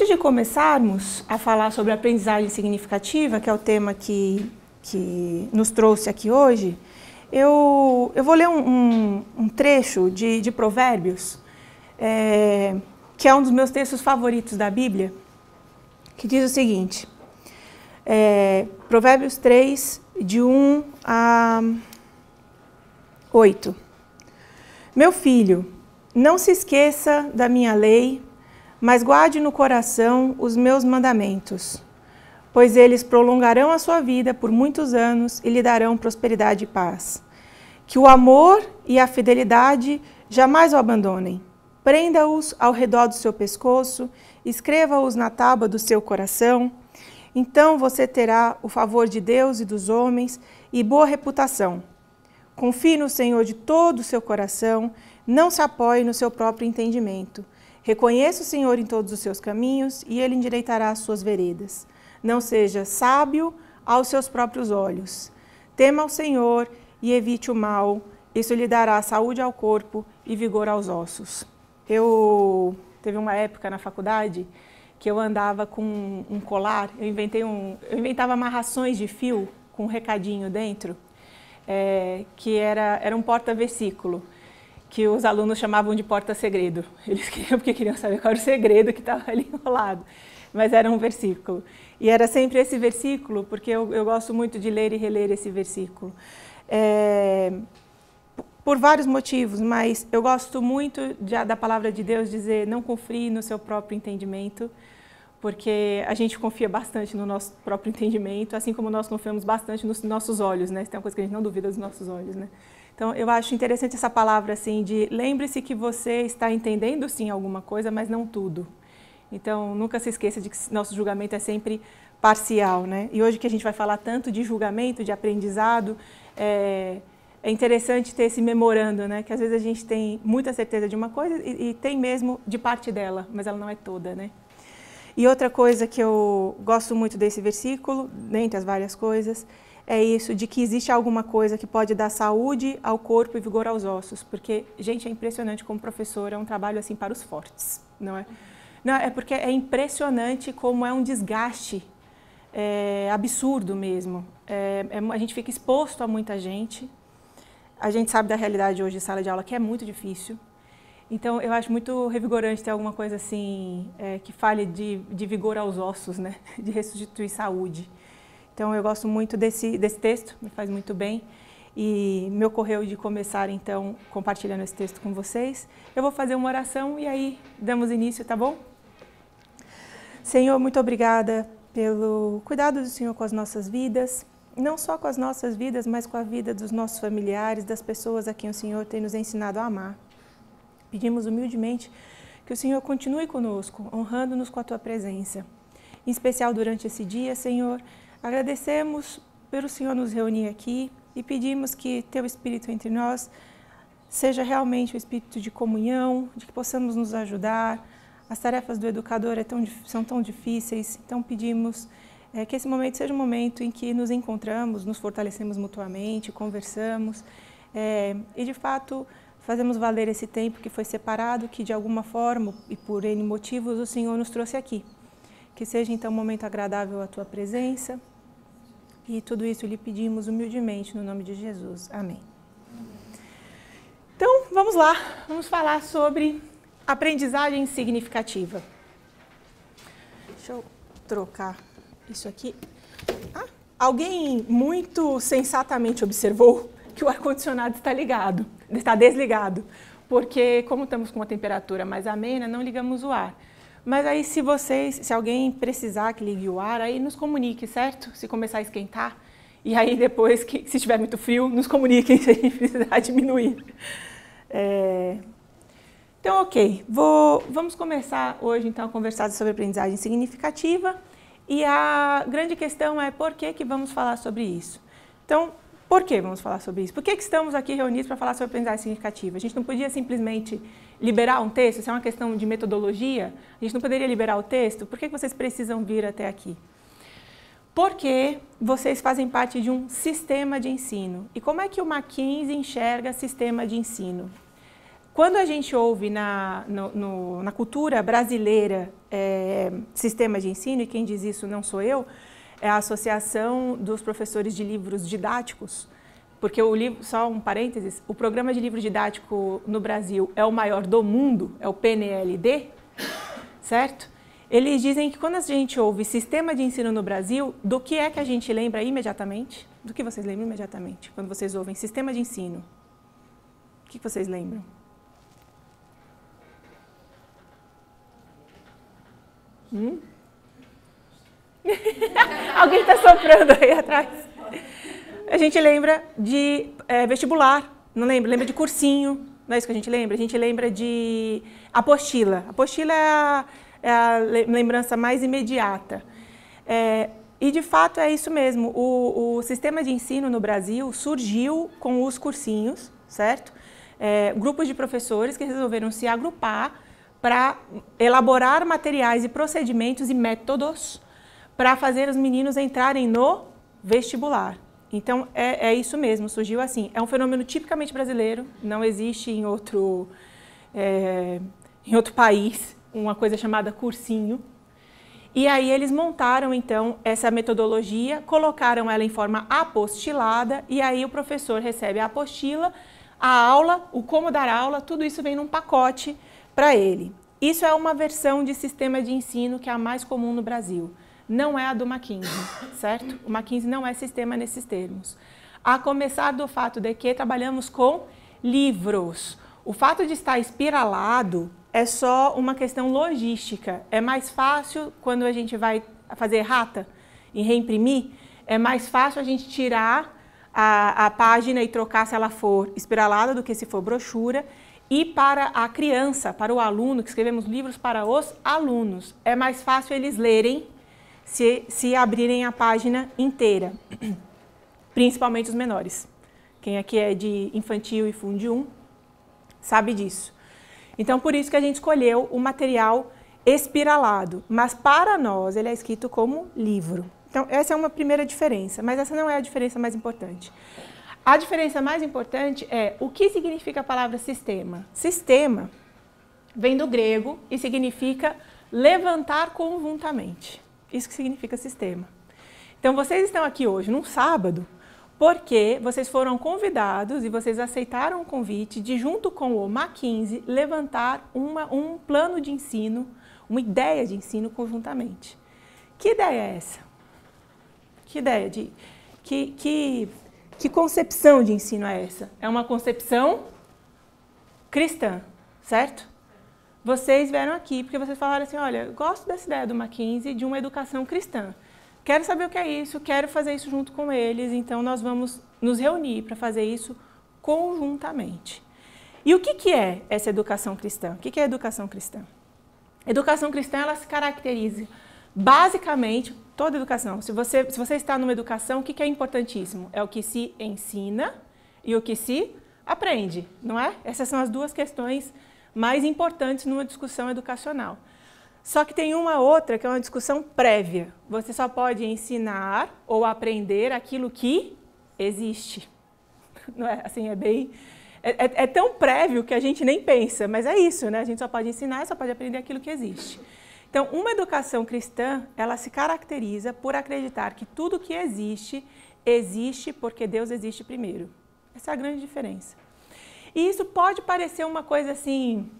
Antes de começarmos a falar sobre a aprendizagem significativa, que é o tema que nos trouxe aqui hoje, eu vou ler um trecho de Provérbios, que é um dos meus textos favoritos da Bíblia, que diz o seguinte, Provérbios 3, de 1 a 8. Meu filho, não se esqueça da minha lei, mas guarde no coração os meus mandamentos, pois eles prolongarão a sua vida por muitos anos e lhe darão prosperidade e paz. Que o amor e a fidelidade jamais o abandonem. Prenda-os ao redor do seu pescoço, escreva-os na tábua do seu coração. Então você terá o favor de Deus e dos homens e boa reputação. Confie no Senhor de todo o seu coração, não se apoie no seu próprio entendimento. Reconheça o Senhor em todos os seus caminhos e Ele endireitará as suas veredas. Não seja sábio aos seus próprios olhos. Tema ao Senhor e evite o mal. Isso lhe dará saúde ao corpo e vigor aos ossos. Teve uma época na faculdade que eu andava com um colar. Eu inventava amarrações de fio com um recadinho dentro, que era um porta-versículo, que os alunos chamavam de porta-segredo. Eles queriam, porque queriam saber qual era o segredo que estava ali enrolado. Mas era um versículo. E era sempre esse versículo, porque eu gosto muito de ler e reler esse versículo. Por vários motivos, mas eu gosto muito da palavra de Deus dizer, não confie no seu próprio entendimento, porque a gente confia bastante no nosso próprio entendimento, assim como nós confiamos bastante nos nossos olhos, né? Tem uma coisa que a gente não duvida dos nossos olhos, né? Então, eu acho interessante essa palavra, assim, de lembre-se que você está entendendo, sim, alguma coisa, mas não tudo. Então, nunca se esqueça de que nosso julgamento é sempre parcial, né? E hoje que a gente vai falar tanto de julgamento, de aprendizado, é interessante ter esse memorando, né? Que às vezes a gente tem muita certeza de uma coisa e tem mesmo de parte dela, mas ela não é toda, né? E outra coisa que eu gosto muito desse versículo, dentre as várias coisas, é isso de que existe alguma coisa que pode dar saúde ao corpo e vigor aos ossos, porque, gente, é impressionante como professor, é um trabalho assim para os fortes, não é? Não, é porque é impressionante como é um desgaste absurdo mesmo. A gente fica exposto a muita gente, a gente sabe da realidade hoje de sala de aula que é muito difícil, então eu acho muito revigorante ter alguma coisa assim que fale de vigor aos ossos, né? De restituir saúde. Então, eu gosto muito desse texto, me faz muito bem, e me ocorreu de começar, então, compartilhando esse texto com vocês. Eu vou fazer uma oração e aí damos início, tá bom? Senhor, muito obrigada pelo cuidado do Senhor com as nossas vidas, não só com as nossas vidas, mas com a vida dos nossos familiares, das pessoas a quem o Senhor tem nos ensinado a amar. Pedimos humildemente que o Senhor continue conosco, honrando-nos com a Tua presença. Em especial durante esse dia, Senhor, agradecemos pelo Senhor nos reunir aqui e pedimos que Teu Espírito entre nós seja realmente o Espírito de comunhão, de que possamos nos ajudar. As tarefas do educador são tão difíceis, então pedimos que esse momento seja um momento em que nos encontramos, nos fortalecemos mutuamente, conversamos e, de fato, fazemos valer esse tempo que foi separado, que de alguma forma e por N motivos o Senhor nos trouxe aqui. Que seja então um momento agradável à Tua presença. E tudo isso lhe pedimos humildemente no nome de Jesus. Amém. Então, vamos lá. Vamos falar sobre aprendizagem significativa. Deixa eu trocar isso aqui. Alguém muito sensatamente observou que o ar-condicionado está desligado, porque como estamos com uma temperatura mais amena, não ligamos o ar. Mas aí se alguém precisar que ligue o ar, aí nos comunique, certo? Se começar a esquentar. E aí depois, se estiver muito frio, nos comuniquem se a gente precisar diminuir. Então, ok. Vamos começar hoje, então, a conversar sobre aprendizagem significativa. E a grande questão é por que vamos falar sobre isso. Então, por que vamos falar sobre isso? Por que estamos aqui reunidos para falar sobre aprendizagem significativa? A gente não podia simplesmente liberar um texto? Isso é uma questão de metodologia? A gente não poderia liberar o texto? Por que vocês precisam vir até aqui? Porque vocês fazem parte de um sistema de ensino. E como é que o Mackenzie enxerga sistema de ensino? Quando a gente ouve na cultura brasileira sistema de ensino, e quem diz isso não sou eu, é a Associação dos Professores de Livros Didáticos, porque o livro, só um parênteses, o programa de livro didático no Brasil é o maior do mundo, é o PNLD, certo? Eles dizem que quando a gente ouve sistema de ensino no Brasil, do que é que a gente lembra imediatamente? Do que vocês lembram imediatamente quando vocês ouvem sistema de ensino? O que vocês lembram? Alguém está soprando aí atrás. A gente lembra de vestibular, não lembra? Lembra de cursinho, não é isso que a gente lembra? A gente lembra de apostila. Apostila é a lembrança mais imediata. E, de fato, é isso mesmo. O sistema de ensino no Brasil surgiu com os cursinhos, certo? Grupos de professores que resolveram se agrupar para elaborar materiais e procedimentos e métodos para fazer os meninos entrarem no vestibular. Então, é isso mesmo, surgiu assim. É um fenômeno tipicamente brasileiro, não existe em outro país uma coisa chamada cursinho. E aí eles montaram, então, essa metodologia, colocaram ela em forma apostilada, e aí o professor recebe a apostila, a aula, o como dar aula, tudo isso vem num pacote para ele. Isso é uma versão de sistema de ensino que é a mais comum no Brasil. Não é a do Mackenzie, certo? O Mackenzie não é sistema nesses termos. A começar do fato de que trabalhamos com livros. O fato de estar espiralado é só uma questão logística. É mais fácil quando a gente vai fazer errata e reimprimir, é mais fácil a gente tirar a página e trocar se ela for espiralada do que se for brochura. E para a criança, para o aluno, que escrevemos livros para os alunos, é mais fácil eles lerem se abrirem a página inteira, principalmente os menores. Quem aqui é de infantil e Fundi 1 sabe disso. Então, por isso que a gente escolheu o material espiralado, mas para nós ele é escrito como livro. Então, essa é uma primeira diferença, mas essa não é a diferença mais importante. A diferença mais importante é o que significa a palavra sistema. Sistema vem do grego e significa levantar conjuntamente. Isso que significa sistema. Então, vocês estão aqui hoje, num sábado, porque vocês foram convidados e vocês aceitaram o convite de, junto com o Mackenzie, levantar um plano de ensino, uma ideia de ensino conjuntamente. Que ideia é essa? Que ideia de... Que concepção de ensino é essa? É uma concepção cristã, certo? Vocês vieram aqui porque vocês falaram assim, olha, gosto dessa ideia do Mackenzie de uma educação cristã. Quero saber o que é isso, quero fazer isso junto com eles, então nós vamos nos reunir para fazer isso conjuntamente. E o que é essa educação cristã? O que é educação cristã? Educação cristã, ela se caracteriza basicamente, toda educação, se você está numa educação, o que é importantíssimo? É o que se ensina e o que se aprende, não é? Essas são as duas questões mais importantes numa discussão educacional. Só que tem uma outra que é uma discussão prévia. Você só pode ensinar ou aprender aquilo que existe. Não é? Assim, é tão prévio que a gente nem pensa, mas é isso, né? A gente só pode ensinar e só pode aprender aquilo que existe. Então, uma educação cristã, ela se caracteriza por acreditar que tudo que existe, existe porque Deus existe primeiro. Essa é a grande diferença. E isso pode parecer uma coisa assim,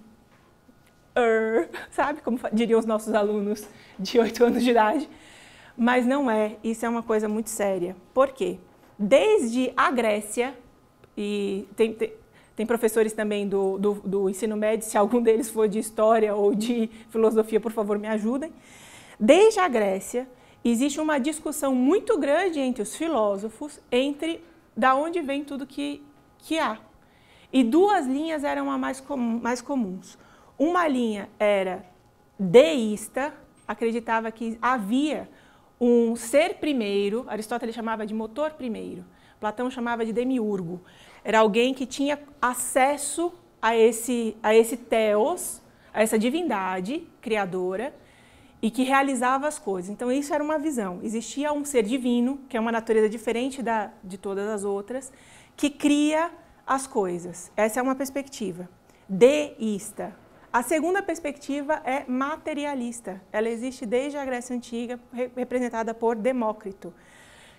sabe? Como diriam os nossos alunos de 8 anos de idade. Mas não é, isso é uma coisa muito séria. Por quê? Desde a Grécia, e tem professores também do ensino médio, se algum deles for de história ou de filosofia, por favor, me ajudem. Desde a Grécia, existe uma discussão muito grande entre os filósofos, entre da onde vem tudo que há. E duas linhas eram as mais comuns. Uma linha era deísta, acreditava que havia um ser primeiro, Aristóteles chamava de motor primeiro, Platão chamava de demiurgo. Era alguém que tinha acesso a esse theos, a essa divindade criadora, e que realizava as coisas. Então, isso era uma visão. Existia um ser divino, que é uma natureza diferente de todas as outras, que cria as coisas. Essa é uma perspectiva. deísta. A segunda perspectiva é materialista. Ela existe desde a Grécia Antiga, representada por Demócrito.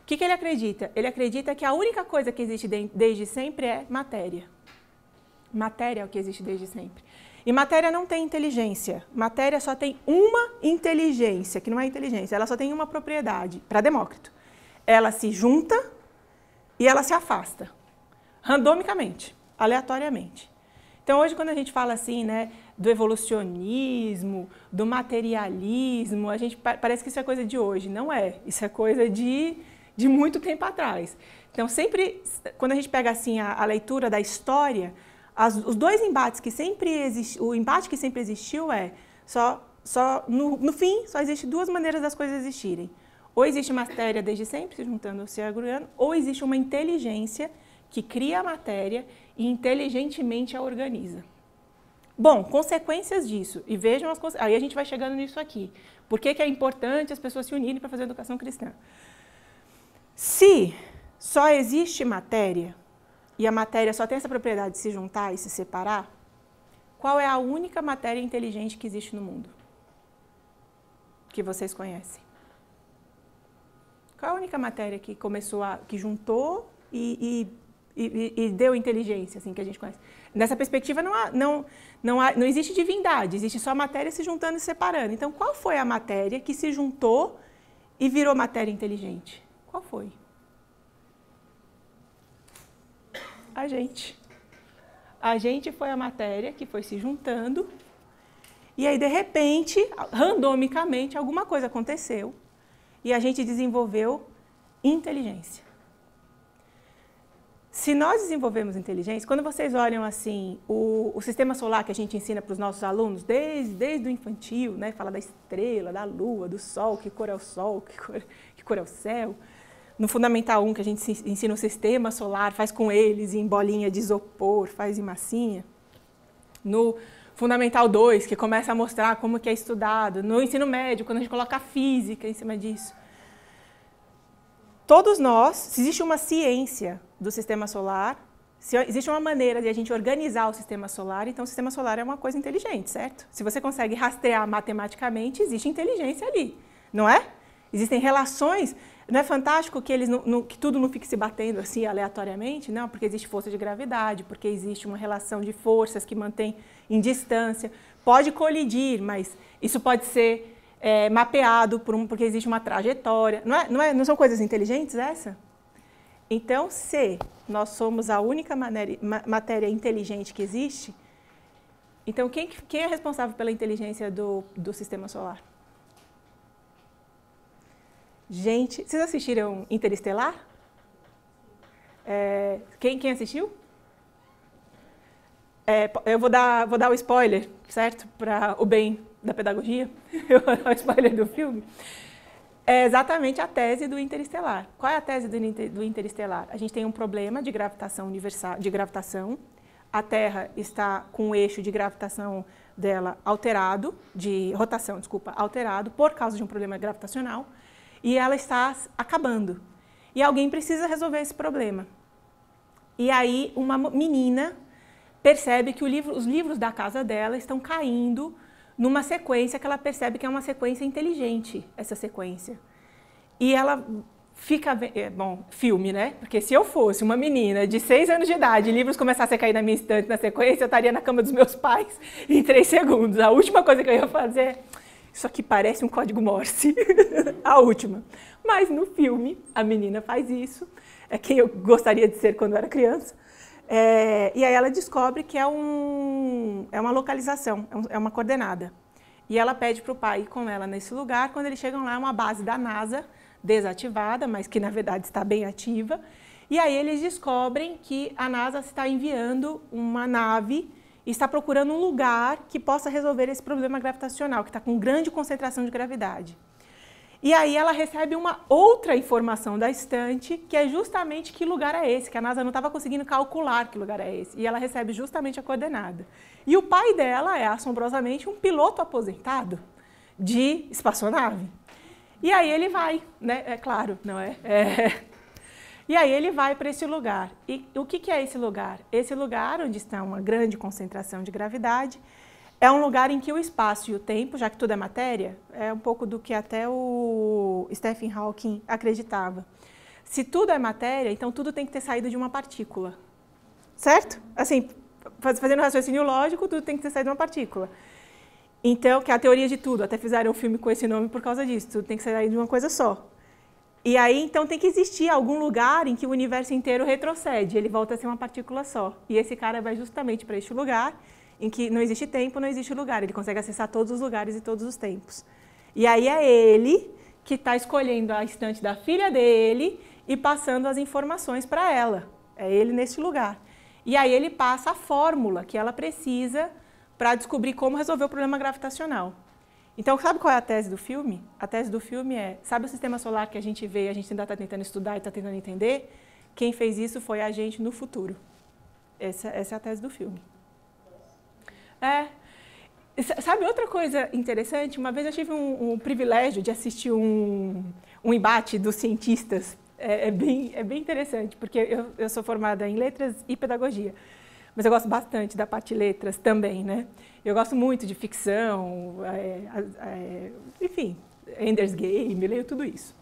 O que ele acredita? Ele acredita que a única coisa que existe desde sempre é matéria. Matéria é o que existe desde sempre. E matéria não tem inteligência. Matéria só tem uma inteligência, que não é inteligência. Ela só tem uma propriedade, para Demócrito. Ela se junta e ela se afasta. Randomicamente, aleatoriamente. Então, hoje, quando a gente fala assim, né, do evolucionismo, do materialismo, a gente parece que isso é coisa de hoje. Não é. Isso é coisa de muito tempo atrás. Então, sempre, quando a gente pega assim a leitura da história, os dois embates que sempre existiram, o embate que sempre existiu é, no fim, só existe duas maneiras das coisas existirem. Ou existe matéria desde sempre, se juntando ou se agregando, ou existe uma inteligência que cria a matéria e inteligentemente a organiza. Bom, consequências disso, e vejam as consequências, aí a gente vai chegando nisso aqui. Por que é importante as pessoas se unirem para fazer educação cristã? Se só existe matéria, e a matéria só tem essa propriedade de se juntar e se separar, qual é a única matéria inteligente que existe no mundo? Que vocês conhecem? Qual é a única matéria que que juntou e deu inteligência, assim, que a gente conhece? Nessa perspectiva não existe divindade, existe só matéria se juntando e se separando. Então, qual foi a matéria que se juntou e virou matéria inteligente? Qual foi? A gente. A gente foi a matéria que foi se juntando e aí, de repente, randomicamente, alguma coisa aconteceu e a gente desenvolveu inteligência. Se nós desenvolvemos inteligência, quando vocês olham assim, o sistema solar que a gente ensina para os nossos alunos, desde o infantil, né, fala da estrela, da lua, do sol, que cor é o sol, que cor é o céu. No Fundamental 1, que a gente ensina o sistema solar, faz com eles em bolinha de isopor, faz em massinha. No Fundamental 2, que começa a mostrar como que é estudado. No ensino médio, quando a gente coloca a física em cima disso. Todos nós, se existe uma ciência do sistema solar, se existe uma maneira de a gente organizar o sistema solar, então o sistema solar é uma coisa inteligente, certo? Se você consegue rastrear matematicamente, existe inteligência ali, não é? Existem relações. Não é fantástico que, que tudo não fique se batendo assim aleatoriamente? Não, porque existe força de gravidade, porque existe uma relação de forças que mantém em distância. Pode colidir, mas isso pode ser mapeado porque existe uma trajetória. Não são coisas inteligentes essa? Então, se nós somos a única matéria inteligente que existe, então quem é responsável pela inteligência do sistema solar? Gente, vocês assistiram Interestelar? Quem assistiu? Eu vou dar o spoiler, certo? Para o bem da pedagogia. Eu vou dar o spoiler do filme. É exatamente a tese do Interestelar. Qual é a tese do Interestelar? A gente tem um problema de gravitação universal, de gravitação. A Terra está com o eixo de gravitação dela alterado, de rotação, desculpa, alterado, por causa de um problema gravitacional. E ela está acabando. E alguém precisa resolver esse problema. E aí uma menina percebe que os livros da casa dela estão caindo numa sequência que ela percebe que é uma sequência inteligente, essa sequência. E ela fica... Bom, filme, né? Porque se eu fosse uma menina de 6 anos de idade e livros começassem a cair na minha estante na sequência, eu estaria na cama dos meus pais em 3 segundos. A última coisa que eu ia fazer... Isso aqui parece um código Morse, a última. Mas no filme, a menina faz isso, é quem eu gostaria de ser quando era criança. E aí ela descobre que é uma localização, é uma coordenada. E ela pede para o pai ir com ela nesse lugar. Quando eles chegam lá, é uma base da NASA, desativada, mas que na verdade está bem ativa. E aí eles descobrem que a NASA está enviando uma nave e está procurando um lugar que possa resolver esse problema gravitacional, que está com grande concentração de gravidade. E aí ela recebe uma outra informação da estante, que é justamente que lugar é esse, que a NASA não estava conseguindo calcular que lugar é esse. E ela recebe justamente a coordenada. E o pai dela é, assombrosamente, um piloto aposentado de espaçonave. E aí ele vai, né? É claro, não é? E aí ele vai para esse lugar. E o que é esse lugar? Esse lugar onde está uma grande concentração de gravidade é um lugar em que o espaço e o tempo, já que tudo é matéria, é um pouco do que até o Stephen Hawking acreditava. Se tudo é matéria, então tudo tem que ter saído de uma partícula. Certo? Assim, fazendo raciocínio lógico, tudo tem que ter saído de uma partícula. Então, que é a teoria de tudo. Até fizeram um filme com esse nome por causa disso. Tudo tem que sair de uma coisa só. E aí, então, tem que existir algum lugar em que o universo inteiro retrocede. Ele volta a ser uma partícula só. E esse cara vai justamente para este lugar em que não existe tempo, não existe lugar. Ele consegue acessar todos os lugares e todos os tempos. E aí é ele que está escolhendo a estante da filha dele e passando as informações para ela. É ele nesse lugar. E aí ele passa a fórmula que ela precisa para descobrir como resolver o problema gravitacional. Então, sabe qual é a tese do filme? A tese do filme é, sabe o sistema solar que a gente vê, a gente ainda está tentando estudar e está tentando entender? Quem fez isso foi a gente no futuro. Essa é a tese do filme. Sabe outra coisa interessante? Uma vez eu tive um privilégio de assistir um embate dos cientistas. É bem interessante, porque eu sou formada em letras e pedagogia. Mas eu gosto bastante da parte de letras também, né? Eu gosto muito de ficção, enfim, Ender's Game, leio tudo isso.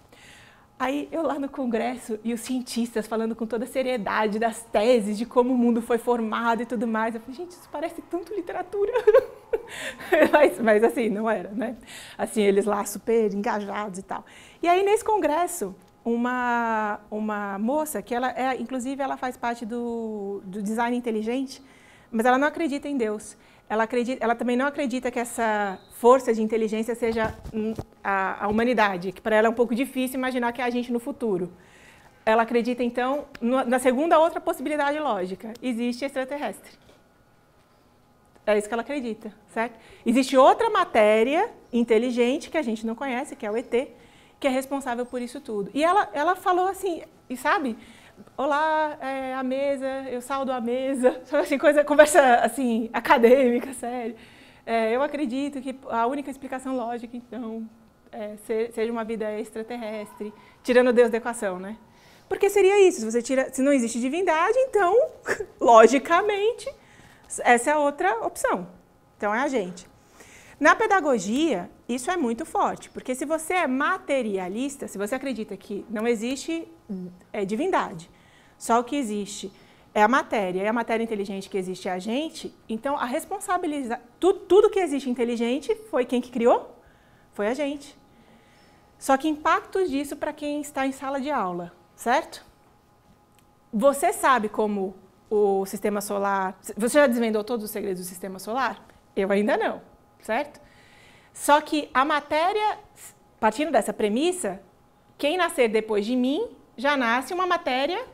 Aí eu lá no congresso e os cientistas falando com toda a seriedade das teses, de como o mundo foi formado e tudo mais. Eu falei, gente, isso parece tanto literatura. mas assim, não era, né? Assim, eles lá super engajados e tal. E aí nesse congresso, uma moça, que inclusive ela faz parte do design inteligente, mas ela não acredita em Deus. Ela também não acredita que essa força de inteligência seja a humanidade, que para ela é um pouco difícil imaginar que é a gente no futuro. Ela acredita, então, na segunda outra possibilidade lógica, existe extraterrestre. É isso que ela acredita, certo? Existe outra matéria inteligente que a gente não conhece, que é o ET, que é responsável por isso tudo. E ela falou assim, e sabe, olá, a mesa, eu saldo a mesa, assim, conversa assim, acadêmica, séria. Eu acredito que a única explicação lógica, então, seja uma vida extraterrestre, tirando Deus da equação, né? Porque seria isso, se não existe divindade, então, logicamente, essa é a outra opção. Então, é a gente. Na pedagogia, isso é muito forte, porque se você é materialista, se você acredita que não existe divindade, só o que existe é a matéria, e a matéria inteligente que existe é a gente, então a responsabilizar tudo que existe inteligente foi quem que criou? Foi a gente. Só que impactos disso para quem está em sala de aula, certo? Você sabe como o sistema solar... Você já desvendou todos os segredos do sistema solar? Eu ainda não, certo? Só que a matéria, partindo dessa premissa, quem nascer depois de mim já nasce uma matéria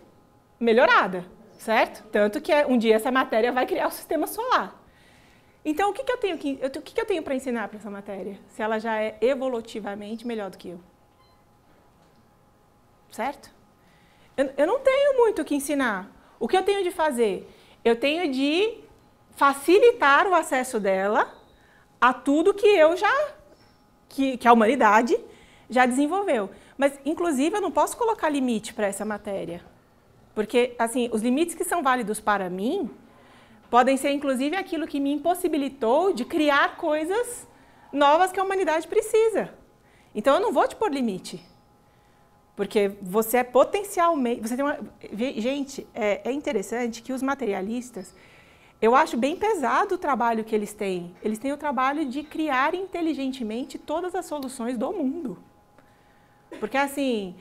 melhorada, certo? Tanto que um dia essa matéria vai criar o sistema solar. Então, o que eu tenho para ensinar para essa matéria, se ela já é evolutivamente melhor do que eu? Certo? Eu não tenho muito o que ensinar. O que eu tenho de fazer? Eu tenho de facilitar o acesso dela a tudo que que a humanidade já desenvolveu. Mas, inclusive, eu não posso colocar limite para essa matéria. Porque, assim, os limites que são válidos para mim podem ser, inclusive, aquilo que me impossibilitou de criar coisas novas que a humanidade precisa. Então, eu não vou te pôr limite. Porque você é potencialmente... Gente, é interessante que os materialistas... Eu acho bem pesado o trabalho que eles têm. Eles têm o trabalho de criar inteligentemente todas as soluções do mundo. Porque, assim,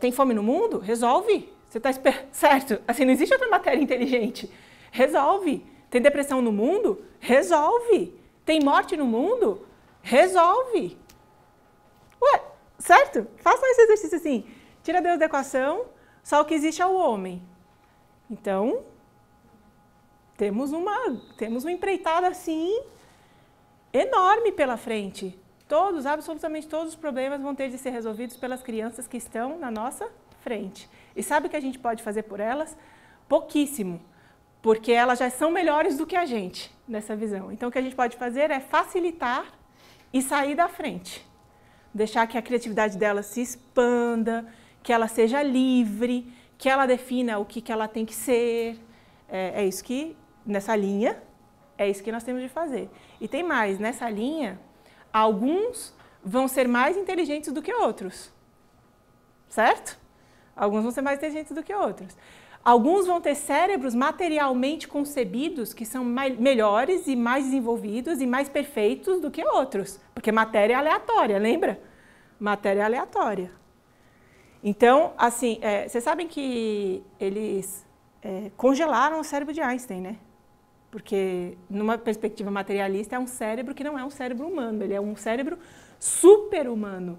tem fome no mundo? Resolve. Você está certo? Assim, não existe outra matéria inteligente. Resolve. Tem depressão no mundo? Resolve. Tem morte no mundo? Resolve. Ué, certo? Façam esse exercício assim. Tira Deus da equação, só o que existe é o homem. Então... Temos uma empreitada, assim, enorme pela frente. Absolutamente todos os problemas vão ter de ser resolvidos pelas crianças que estão na nossa frente. E sabe o que a gente pode fazer por elas? Pouquíssimo, porque elas já são melhores do que a gente nessa visão. Então, o que a gente pode fazer é facilitar e sair da frente. Deixar que a criatividade delas se expanda, que ela seja livre, que ela defina o que ela tem que ser. É isso que, nessa linha, é isso que nós temos de fazer. E tem mais, nessa linha, alguns vão ser mais inteligentes do que outros. Certo? Alguns vão ser mais inteligentes do que outros. Alguns vão ter cérebros materialmente concebidos que são melhores e mais desenvolvidos e mais perfeitos do que outros. Porque matéria é aleatória, lembra? Matéria é aleatória. Então, assim, vocês sabem que eles congelaram o cérebro de Einstein, né? Porque, numa perspectiva materialista, é um cérebro que não é um cérebro humano, ele é um cérebro super-humano.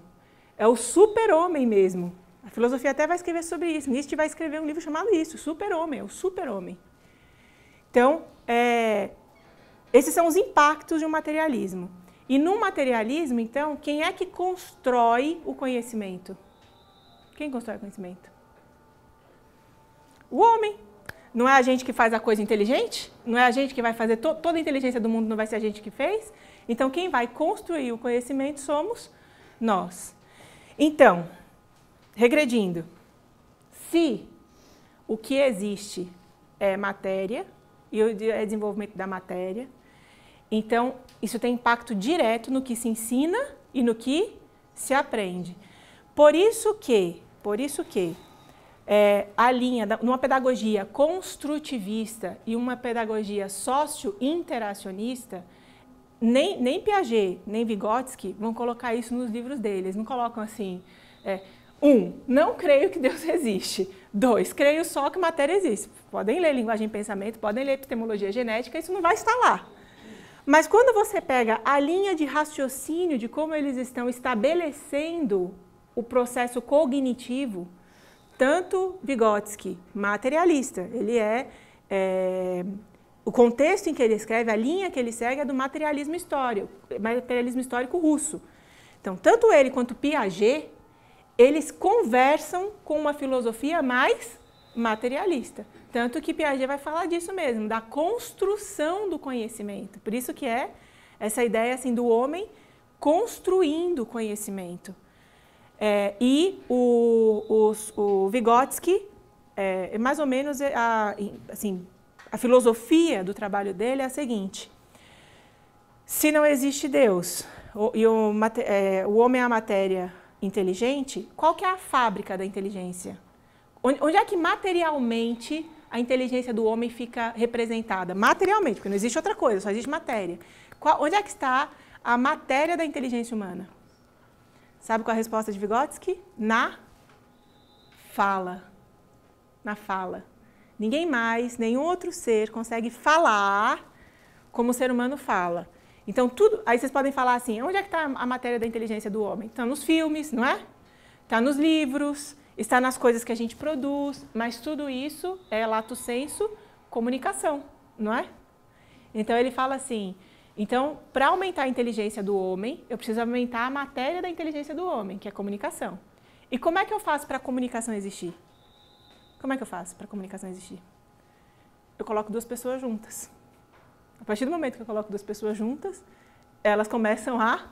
É o super-homem mesmo. A filosofia até vai escrever sobre isso. Nietzsche vai escrever um livro chamado isso, Super-Homem, é o super-homem. Então, esses são os impactos de um materialismo. E no materialismo, então, quem é que constrói o conhecimento? Quem constrói o conhecimento? O homem. Não é a gente que faz a coisa inteligente? Não é a gente que vai fazer toda a inteligência do mundo, não vai ser a gente que fez? Então, quem vai construir o conhecimento somos nós. Então, regredindo, se o que existe é matéria e o desenvolvimento da matéria, então isso tem impacto direto no que se ensina e no que se aprende. Por isso que a linha, numa pedagogia construtivista e uma pedagogia socio-interacionista, nem Piaget, nem Vygotsky vão colocar isso nos livros deles. Não colocam assim, 1, não creio que Deus existe. 2, creio só que matéria existe. Podem ler linguagem e pensamento, podem ler epistemologia genética, isso não vai estar lá. Mas quando você pega a linha de raciocínio de como eles estão estabelecendo o processo cognitivo, tanto Vygotsky, materialista, ele o contexto em que ele escreve, a linha que ele segue é do materialismo histórico russo. Então, tanto ele quanto Piaget, eles conversam com uma filosofia mais materialista. Tanto que Piaget vai falar disso mesmo, da construção do conhecimento. Por isso que é essa ideia assim, do homem construindo o conhecimento. E o Vygotsky, mais ou menos, a filosofia do trabalho dele é a seguinte: se não existe Deus e o homem é a matéria inteligente, qual que é a fábrica da inteligência? Onde é que materialmente a inteligência do homem fica representada? Materialmente, porque não existe outra coisa, só existe matéria. Onde é que está a matéria da inteligência humana? Sabe qual é a resposta de Vygotsky? Na fala. Na fala. Ninguém mais, nenhum outro ser consegue falar como o ser humano fala. Então, aí vocês podem falar assim, onde é que está a matéria da inteligência do homem? Está nos filmes, não é? Está nos livros, está nas coisas que a gente produz, mas tudo isso é, lato sensu, comunicação, não é? Então, ele fala assim, então, para aumentar a inteligência do homem, eu preciso aumentar a matéria da inteligência do homem, que é a comunicação. E como é que eu faço para a comunicação existir? Como é que eu faço para a comunicação existir? Eu coloco duas pessoas juntas. A partir do momento que eu coloco duas pessoas juntas, elas começam a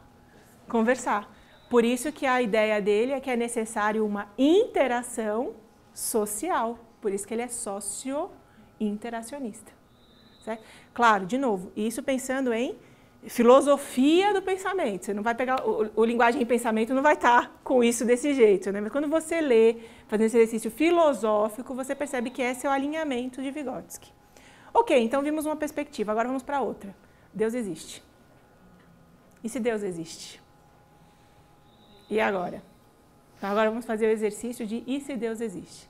conversar. Por isso que a ideia dele é que é necessário uma interação social. Por isso que ele é socio-interacionista. Certo? Claro, de novo, isso pensando em filosofia do pensamento. Você não vai pegar, o linguagem e pensamento não vai estar com isso desse jeito, né? Mas quando você lê, fazendo esse exercício filosófico, você percebe que esse é o alinhamento de Vygotsky. Ok, então vimos uma perspectiva, agora vamos para outra. Deus existe. E se Deus existe? E agora? Então agora vamos fazer o exercício de e se Deus existe?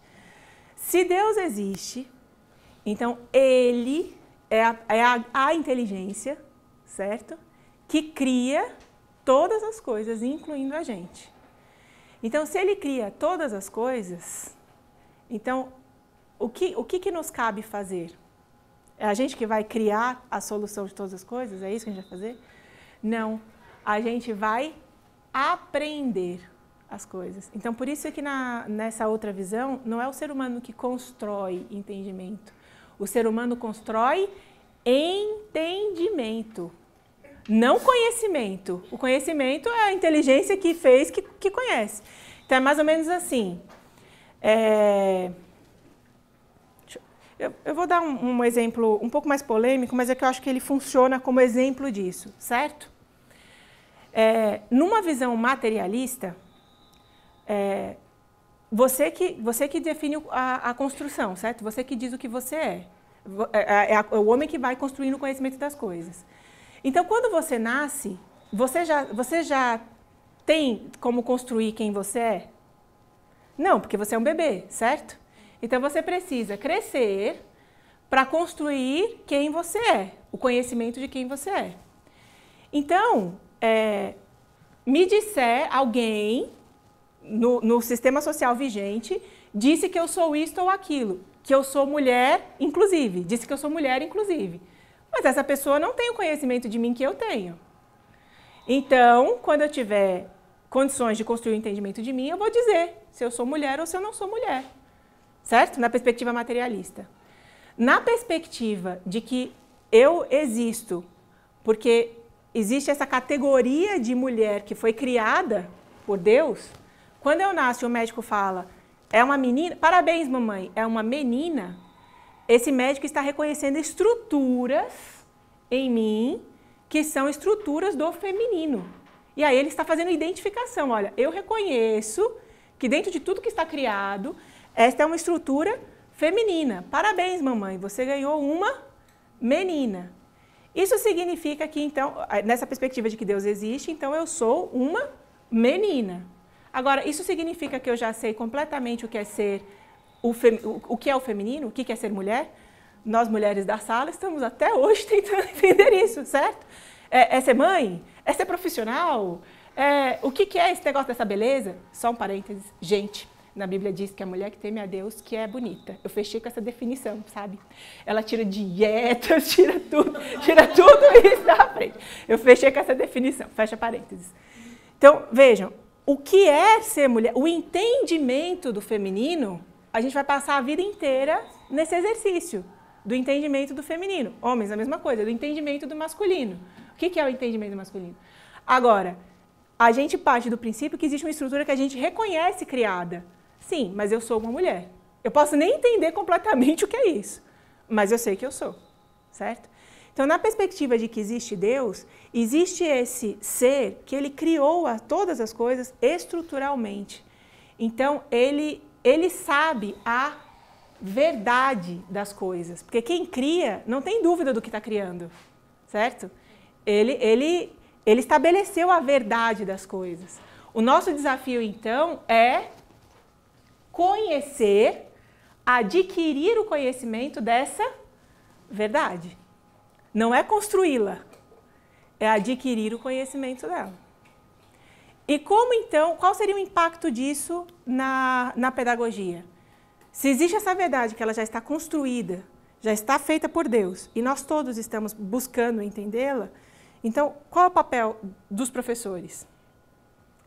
Se Deus existe, então ele é a inteligência, certo? Que cria todas as coisas, incluindo a gente. Então, se ele cria todas as coisas, então, o que nos cabe fazer? É a gente que vai criar a solução de todas as coisas? É isso que a gente vai fazer? Não. A gente vai aprender as coisas. Então, por isso é que nessa outra visão, não é o ser humano que constrói entendimento. O ser humano constrói entendimento, não conhecimento. O conhecimento é a inteligência que fez, que conhece. Então, é mais ou menos assim. Eu vou dar um exemplo um pouco mais polêmico, mas é que eu acho que ele funciona como exemplo disso, certo? Numa visão materialista, você que define a construção, certo? Você que diz o que você é. É o homem que vai construindo o conhecimento das coisas. Então, quando você nasce, você já tem como construir quem você é? Não, porque você é um bebê, certo? Então, você precisa crescer para construir quem você é, o conhecimento de quem você é. Então, me disser alguém no sistema social vigente, disse que eu sou isto ou aquilo, que eu sou mulher, inclusive, disse que eu sou mulher, inclusive. Mas essa pessoa não tem o conhecimento de mim que eu tenho. Então, quando eu tiver condições de construir o entendimento de mim, eu vou dizer se eu sou mulher ou se eu não sou mulher. Certo? Na perspectiva materialista. Na perspectiva de que eu existo, porque existe essa categoria de mulher que foi criada por Deus, quando eu nasço e o médico fala, é uma menina, parabéns mamãe, é uma menina, esse médico está reconhecendo estruturas em mim que são estruturas do feminino. E aí ele está fazendo identificação, olha, eu reconheço que dentro de tudo que está criado, esta é uma estrutura feminina. Parabéns, mamãe, você ganhou uma menina. Isso significa que, então, nessa perspectiva de que Deus existe, então eu sou uma menina. Agora, isso significa que eu já sei completamente o que é ser o que é o feminino, o que é ser mulher? Nós, mulheres da sala, estamos até hoje tentando entender isso, certo? É ser mãe? É ser profissional? O que é esse negócio dessa beleza? Só um parênteses. Gente, na Bíblia diz que a mulher que teme a Deus que é bonita. Eu fechei com essa definição, sabe? Ela tira dietas, tira tudo isso da frente. Eu fechei com essa definição, fecha parênteses. Então, vejam, o que é ser mulher? O entendimento do feminino, a gente vai passar a vida inteira nesse exercício do entendimento do feminino. Homens, a mesma coisa, do entendimento do masculino. O que é o entendimento do masculino? Agora, a gente parte do princípio que existe uma estrutura que a gente reconhece criada. Sim, mas eu sou uma mulher. Eu posso nem entender completamente o que é isso, mas eu sei que eu sou, certo? Então, na perspectiva de que existe Deus, existe esse ser que ele criou todas as coisas estruturalmente. Então, ele sabe a verdade das coisas, porque quem cria não tem dúvida do que está criando, certo? Ele estabeleceu a verdade das coisas. O nosso desafio, então, é conhecer, adquirir o conhecimento dessa verdade. Não é construí-la, é adquirir o conhecimento dela. E como, então, qual seria o impacto disso na pedagogia? Se existe essa verdade que ela já está construída, já está feita por Deus, e nós todos estamos buscando entendê-la, então, qual é o papel dos professores?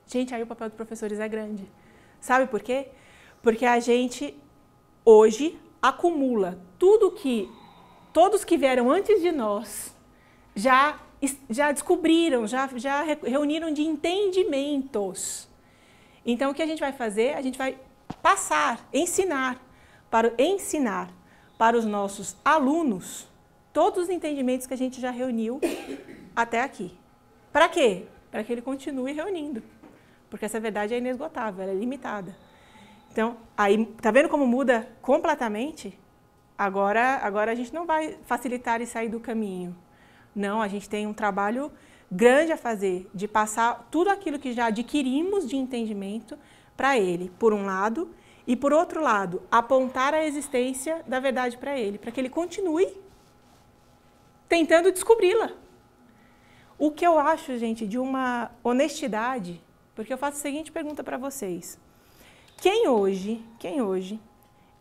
Gente, aí o papel dos professores é grande. Sabe por quê? Porque a gente, hoje, acumula tudo que todos que vieram antes de nós já descobriram, já reuniram de entendimentos. Então, o que a gente vai fazer? A gente vai ensinar para os nossos alunos todos os entendimentos que a gente já reuniu até aqui. Para quê? Para que ele continue reunindo. Porque essa verdade é inesgotável, ela é limitada. Então, aí, tá vendo como muda completamente? Agora a gente não vai facilitar e sair do caminho. Não, a gente tem um trabalho grande a fazer, de passar tudo aquilo que já adquirimos de entendimento para ele, por um lado, e por outro lado, apontar a existência da verdade para ele, para que ele continue tentando descobri-la. O que eu acho, gente, de uma honestidade, porque eu faço a seguinte pergunta para vocês. Quem hoje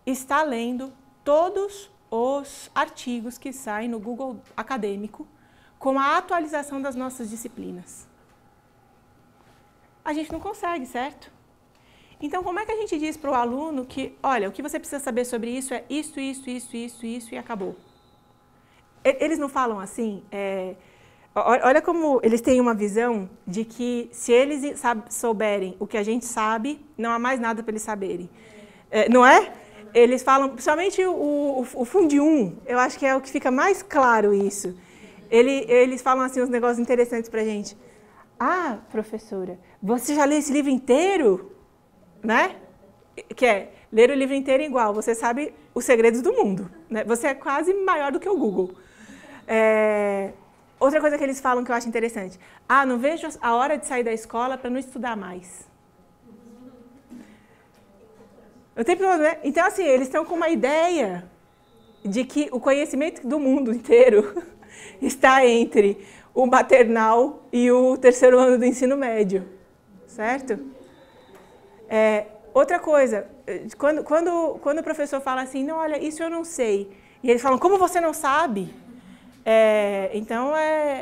está lendo todos os artigos que saem no Google Acadêmico com a atualização das nossas disciplinas? A gente não consegue, certo? Então, como é que a gente diz para o aluno que, olha, o que você precisa saber sobre isso é isso e acabou? Eles não falam assim, olha como eles têm uma visão de que se eles souberem o que a gente sabe, não há mais nada para eles saberem. Não é? eles falam, principalmente o Fundi 1, eu acho que é o que fica mais claro isso. Eles falam assim uns negócios interessantes pra gente. Ah, professora, você já leu esse livro inteiro? Né? Que é, ler o livro inteiro é igual, você sabe os segredos do mundo. Né? Você é quase maior do que o Google. Outra coisa que eles falam que eu acho interessante. Ah, não vejo a hora de sair da escola para não estudar mais. Eu tenho problema, né? Então, assim, eles estão com uma ideia de que o conhecimento do mundo inteiro está entre o maternal e o terceiro ano do ensino médio, certo? Outra coisa, quando o professor fala assim, não, olha, isso eu não sei, e eles falam, como você não sabe? Então,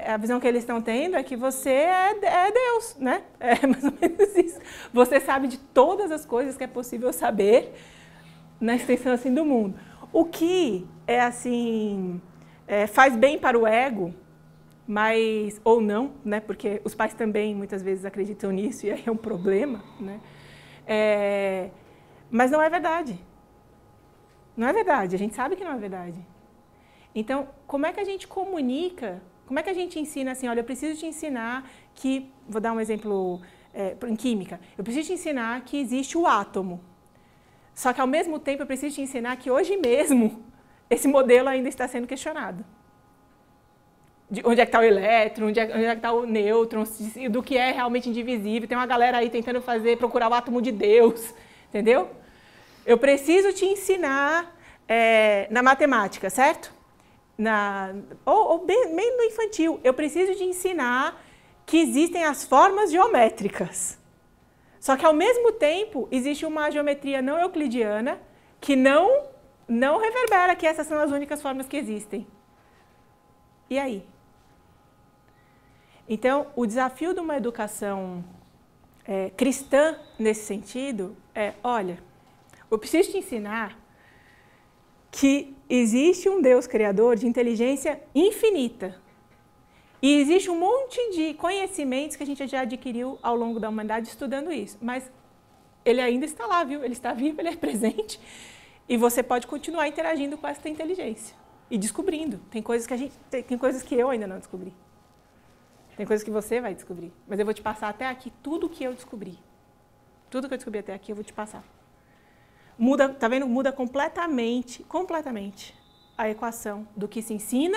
a visão que eles estão tendo é que você é Deus, né? É mais ou menos isso. Você sabe de todas as coisas que é possível saber na extensão assim do mundo. O que assim faz bem para o ego, mas ou não, né? Porque os pais também muitas vezes acreditam nisso e aí é um problema, né? Mas não é verdade. Não é verdade. A gente sabe que não é verdade. Então, como é que a gente comunica, como é que a gente ensina assim, olha, eu preciso te ensinar que, vou dar um exemplo em química, eu preciso te ensinar que existe o átomo, só que ao mesmo tempo eu preciso te ensinar que hoje mesmo esse modelo ainda está sendo questionado. De onde é que está o elétron, onde é que está o nêutron, do que é realmente indivisível, tem uma galera aí tentando procurar o átomo de Deus, entendeu? Eu preciso te ensinar na matemática, certo? Ou bem no infantil, eu preciso de ensinar que existem as formas geométricas. Só que, ao mesmo tempo, existe uma geometria não euclidiana que não reverbera que essas são as únicas formas que existem. E aí? Então, o desafio de uma educação cristã, nesse sentido, olha, eu preciso te ensinar que existe um Deus criador de inteligência infinita. E existe um monte de conhecimentos que a gente já adquiriu ao longo da humanidade estudando isso. Mas ele ainda está lá, viu? Ele está vivo, ele é presente. E você pode continuar interagindo com essa inteligência. E descobrindo. Tem coisas que eu ainda não descobri. Tem coisas que você vai descobrir. Mas eu vou te passar até aqui tudo o que eu descobri. Tudo que eu descobri até aqui eu vou te passar. Muda, tá vendo? Muda completamente a equação do que se ensina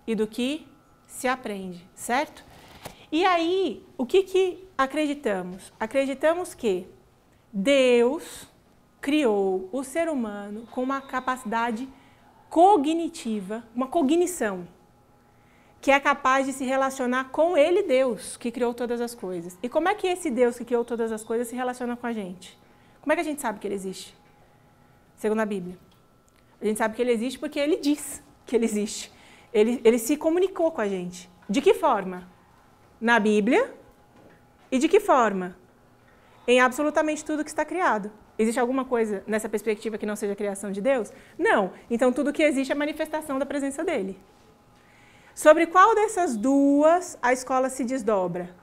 e do que se aprende, certo? E aí, o que acreditamos? Acreditamos que Deus criou o ser humano com uma capacidade cognitiva, uma cognição, que é capaz de se relacionar com Ele, Deus, que criou todas as coisas. E como é que esse Deus que criou todas as coisas se relaciona com a gente? Como é que a gente sabe que Ele existe? Segundo a Bíblia. A gente sabe que Ele existe porque Ele diz que Ele existe. Ele se comunicou com a gente. De que forma? Na Bíblia. E de que forma? Em absolutamente tudo que está criado. Existe alguma coisa nessa perspectiva que não seja a criação de Deus? Não. Então, tudo que existe é manifestação da presença dEle. Sobre qual dessas duas a escola se desdobra?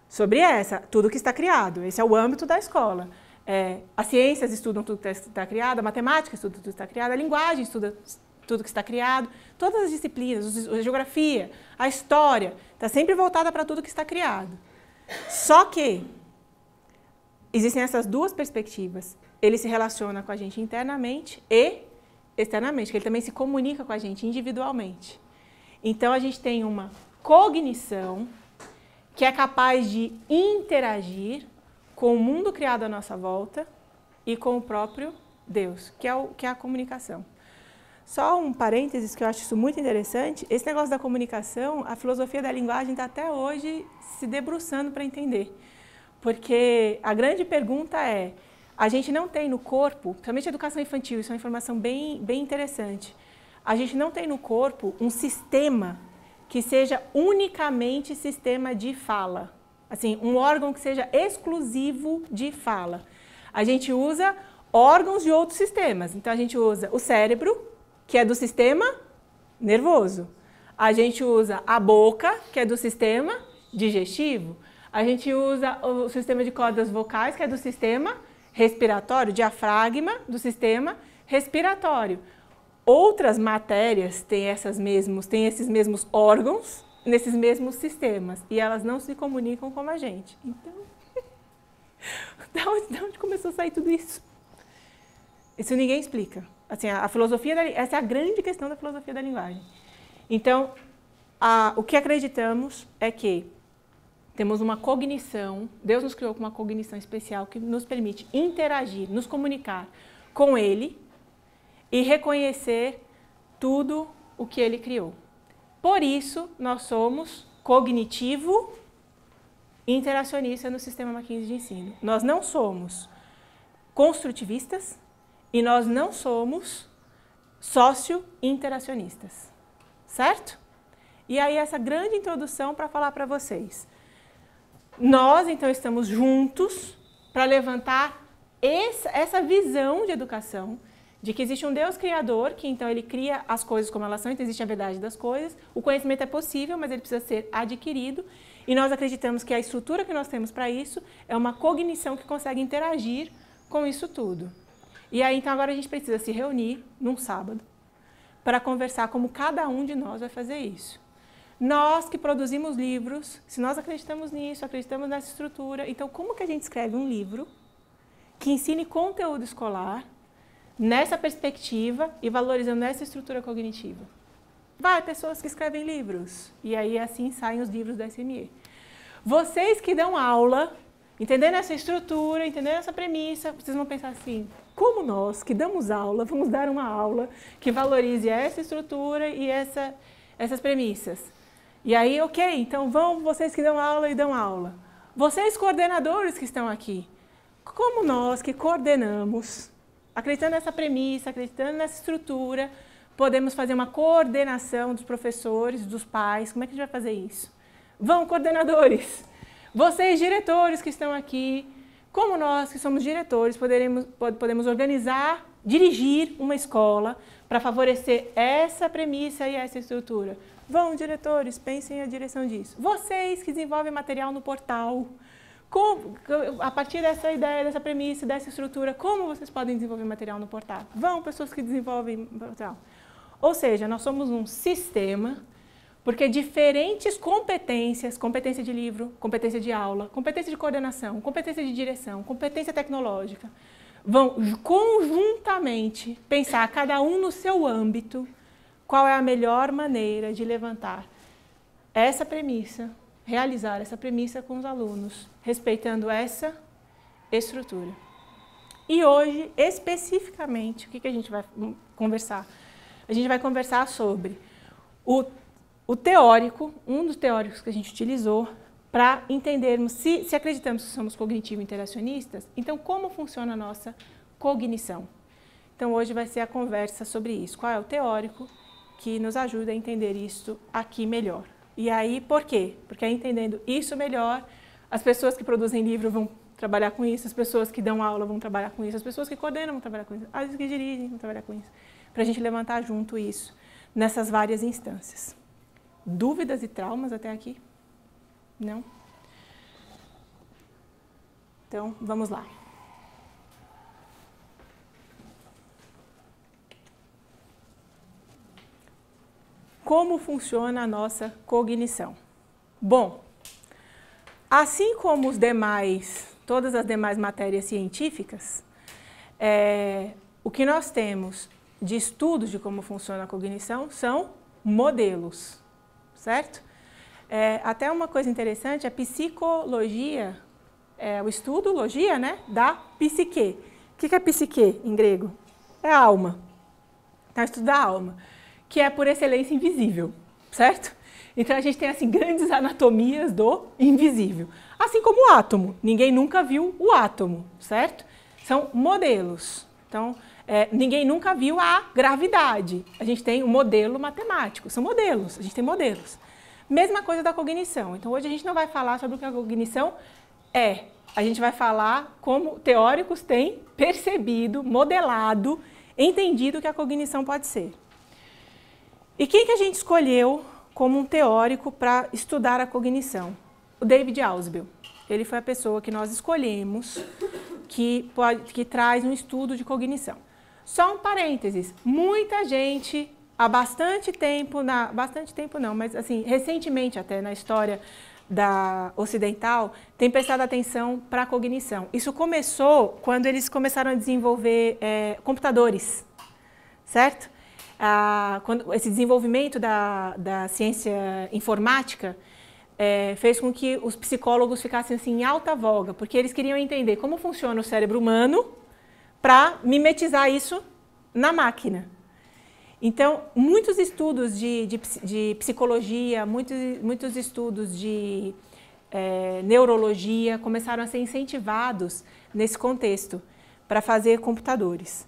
Sobre essa, tudo que está criado. Esse é o âmbito da escola. As ciências estudam tudo que está criado, a matemática estuda tudo que está criado, a linguagem estuda tudo que está criado, todas as disciplinas, a geografia, a história, está sempre voltada para tudo que está criado. Só que existem essas duas perspectivas. Ele se relaciona com a gente internamente e externamente, que ele também se comunica com a gente individualmente. Então, a gente tem uma cognição que é capaz de interagir com o mundo criado à nossa volta e com o próprio Deus, que é a comunicação. Só um parênteses que eu acho isso muito interessante, esse negócio da comunicação, a filosofia da linguagem está até hoje se debruçando para entender. Porque a grande pergunta é, a gente não tem no corpo, principalmente a educação infantil, isso é uma informação bem interessante, a gente não tem no corpo um sistema que seja unicamente sistema de fala. Assim, um órgão que seja exclusivo de fala. A gente usa órgãos de outros sistemas. Então, a gente usa o cérebro, que é do sistema nervoso. A gente usa a boca, que é do sistema digestivo. A gente usa o sistema de cordas vocais, que é do sistema respiratório, diafragma, do sistema respiratório. Outras matérias têm esses mesmos órgãos, nesses mesmos sistemas, e elas não se comunicam como a gente. Então, de onde começou a sair tudo isso? Isso ninguém explica. Assim, a filosofia, essa é a grande questão da filosofia da linguagem. Então, o que acreditamos é que temos uma cognição, Deus nos criou com uma cognição especial que nos permite interagir, nos comunicar com Ele e reconhecer tudo o que Ele criou. Por isso, nós somos cognitivo e interacionista no sistema Mackenzie de ensino. Nós não somos construtivistas e nós não somos socio-interacionistas, certo? E aí essa grande introdução para falar para vocês. Nós, então, estamos juntos para levantar essa visão de educação, de que existe um Deus criador, que então ele cria as coisas como elas são, então existe a verdade das coisas, o conhecimento é possível, mas ele precisa ser adquirido, e nós acreditamos que a estrutura que nós temos para isso é uma cognição que consegue interagir com isso tudo. E aí, então, agora a gente precisa se reunir num sábado para conversar como cada um de nós vai fazer isso. Nós que produzimos livros, se nós acreditamos nisso, acreditamos nessa estrutura, então como que a gente escreve um livro que ensine conteúdo escolar nessa perspectiva e valorizando essa estrutura cognitiva? Vai, pessoas que escrevem livros. E aí assim saem os livros da SME. Vocês que dão aula, entendendo essa estrutura, entendendo essa premissa, vocês vão pensar assim, como nós que damos aula, vamos dar uma aula que valorize essa estrutura e essas premissas. E aí, ok, então vão vocês que dão aula e dão aula. Vocês coordenadores que estão aqui, como nós que coordenamos, acreditando nessa premissa, acreditando nessa estrutura, podemos fazer uma coordenação dos professores, dos pais, como é que a gente vai fazer isso? Vão, coordenadores! Vocês, diretores que estão aqui, como nós que somos diretores, podemos organizar, dirigir uma escola para favorecer essa premissa e essa estrutura. Vão, diretores, pensem a direção disso. Vocês que desenvolvem material no portal, a partir dessa ideia, dessa premissa, dessa estrutura, como vocês podem desenvolver material no portal? Vão, pessoas que desenvolvem portal. Ou seja, nós somos um sistema, porque diferentes competências, competência de livro, competência de aula, competência de coordenação, competência de direção, competência tecnológica, vão conjuntamente pensar, cada um no seu âmbito, qual é a melhor maneira de levantar essa premissa, realizar essa premissa com os alunos, respeitando essa estrutura. E hoje, especificamente, o que a gente vai conversar? A gente vai conversar sobre o teórico, um dos teóricos que a gente utilizou para entendermos se acreditamos que somos cognitivo-interacionistas, então como funciona a nossa cognição. Então hoje vai ser a conversa sobre isso. Qual é o teórico que nos ajuda a entender isso aqui melhor. E aí, por quê? Porque entendendo isso melhor, as pessoas que produzem livro vão trabalhar com isso, as pessoas que dão aula vão trabalhar com isso, as pessoas que coordenam vão trabalhar com isso, as que dirigem vão trabalhar com isso, para a gente levantar junto isso, nessas várias instâncias. Dúvidas e traumas até aqui? Não? Então, vamos lá. Como funciona a nossa cognição? Bom, assim como todas as demais matérias científicas, o que nós temos de estudos de como funciona a cognição são modelos, certo? Até uma coisa interessante, a psicologia, o estudo, logia, né, da psique. O que é psique em grego? É a alma. Então, o estudo da alma, que é por excelência invisível, certo? Então a gente tem assim grandes anatomias do invisível. Assim como o átomo, ninguém nunca viu o átomo, certo? São modelos. Então, ninguém nunca viu a gravidade. A gente tem um modelo matemático, são modelos, a gente tem modelos. Mesma coisa da cognição. Então hoje a gente não vai falar sobre o que a cognição é. A gente vai falar como teóricos têm percebido, modelado, entendido que a cognição pode ser. E quem que a gente escolheu como um teórico para estudar a cognição? O David Ausubel. Ele foi a pessoa que nós escolhemos que traz um estudo de cognição. Só um parênteses, muita gente, há bastante tempo, mas assim, recentemente até na história da ocidental, tem prestado atenção para a cognição. Isso começou quando eles começaram a desenvolver computadores, certo? Quando esse desenvolvimento da ciência informática fez com que os psicólogos ficassem assim, em alta voga, porque eles queriam entender como funciona o cérebro humano para mimetizar isso na máquina. Então, muitos estudos de psicologia, muitos estudos de neurologia começaram a ser incentivados nesse contexto para fazer computadores.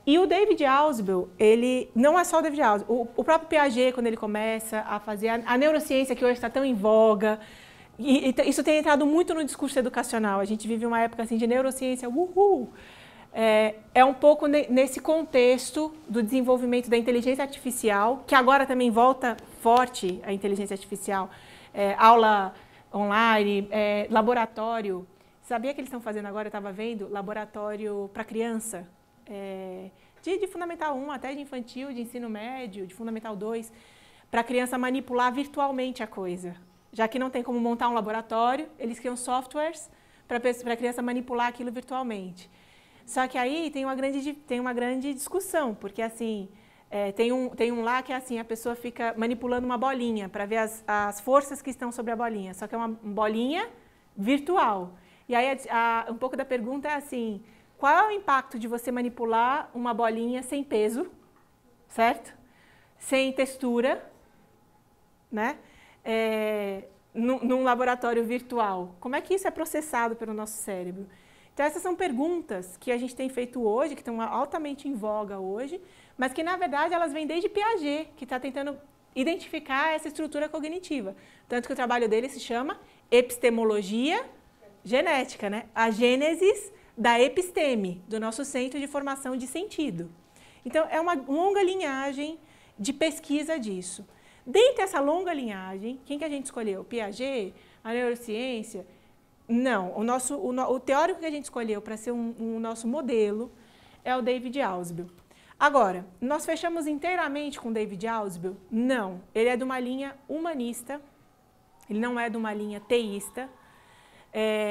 E o David Ausubel, ele não é só o David Ausubel, o próprio Piaget, quando ele começa a fazer a neurociência que hoje está tão em voga, e isso tem entrado muito no discurso educacional. A gente vive uma época assim, de neurociência, uhul! É um pouco nesse contexto do desenvolvimento da inteligência artificial, que agora também volta forte a inteligência artificial, aula online, laboratório. Sabia que eles estão fazendo agora, eu estava vendo, laboratório para criança, de Fundamental 1 até de infantil, de ensino médio, de Fundamental 2, para a criança manipular virtualmente a coisa. Já que não tem como montar um laboratório, eles criam softwares para a criança manipular aquilo virtualmente. Só que aí tem uma grande discussão, porque assim, tem um lá que é assim, a pessoa fica manipulando uma bolinha para ver as forças que estão sobre a bolinha, só que é uma bolinha virtual. E aí um pouco da pergunta é assim, qual é o impacto de você manipular uma bolinha sem peso, certo? Sem textura, né? Num laboratório virtual. Como é que isso é processado pelo nosso cérebro? Então, essas são perguntas que a gente tem feito hoje, que estão altamente em voga hoje, mas que, na verdade, elas vêm desde Piaget, que está tentando identificar essa estrutura cognitiva. Tanto que o trabalho dele se chama Epistemologia Genética, né? A gênesis da episteme, do nosso centro de formação de sentido. Então, é uma longa linhagem de pesquisa disso. Dentre essa longa linhagem, quem que a gente escolheu? Piaget? A neurociência? Não, o teórico que a gente escolheu para ser o nosso modelo é o David Ausubel. Agora, nós fechamos inteiramente com o David Ausubel? Não, ele é de uma linha humanista, ele não é de uma linha teísta,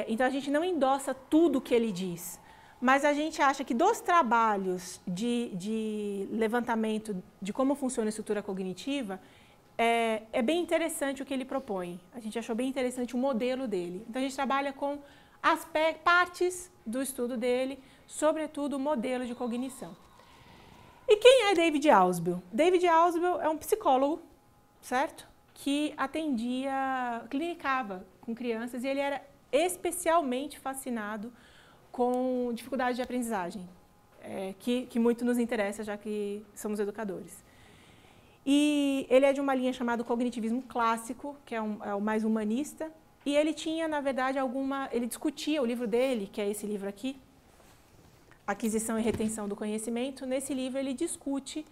então a gente não endossa tudo o que ele diz, mas a gente acha que dos trabalhos de levantamento de como funciona a estrutura cognitiva, é bem interessante o que ele propõe. A gente achou bem interessante o modelo dele. Então, a gente trabalha com partes do estudo dele, sobretudo o modelo de cognição. E quem é David Ausubel? David Ausubel é um psicólogo, certo? Que clinicava com crianças e ele era especialmente fascinado com dificuldade de aprendizagem, que muito nos interessa, já que somos educadores. E ele é de uma linha chamada cognitivismo clássico, que é o mais humanista, e ele tinha, na verdade, ele discutia o livro dele, que é esse livro aqui, Aquisição e Retenção do Conhecimento. Nesse livro ele discute,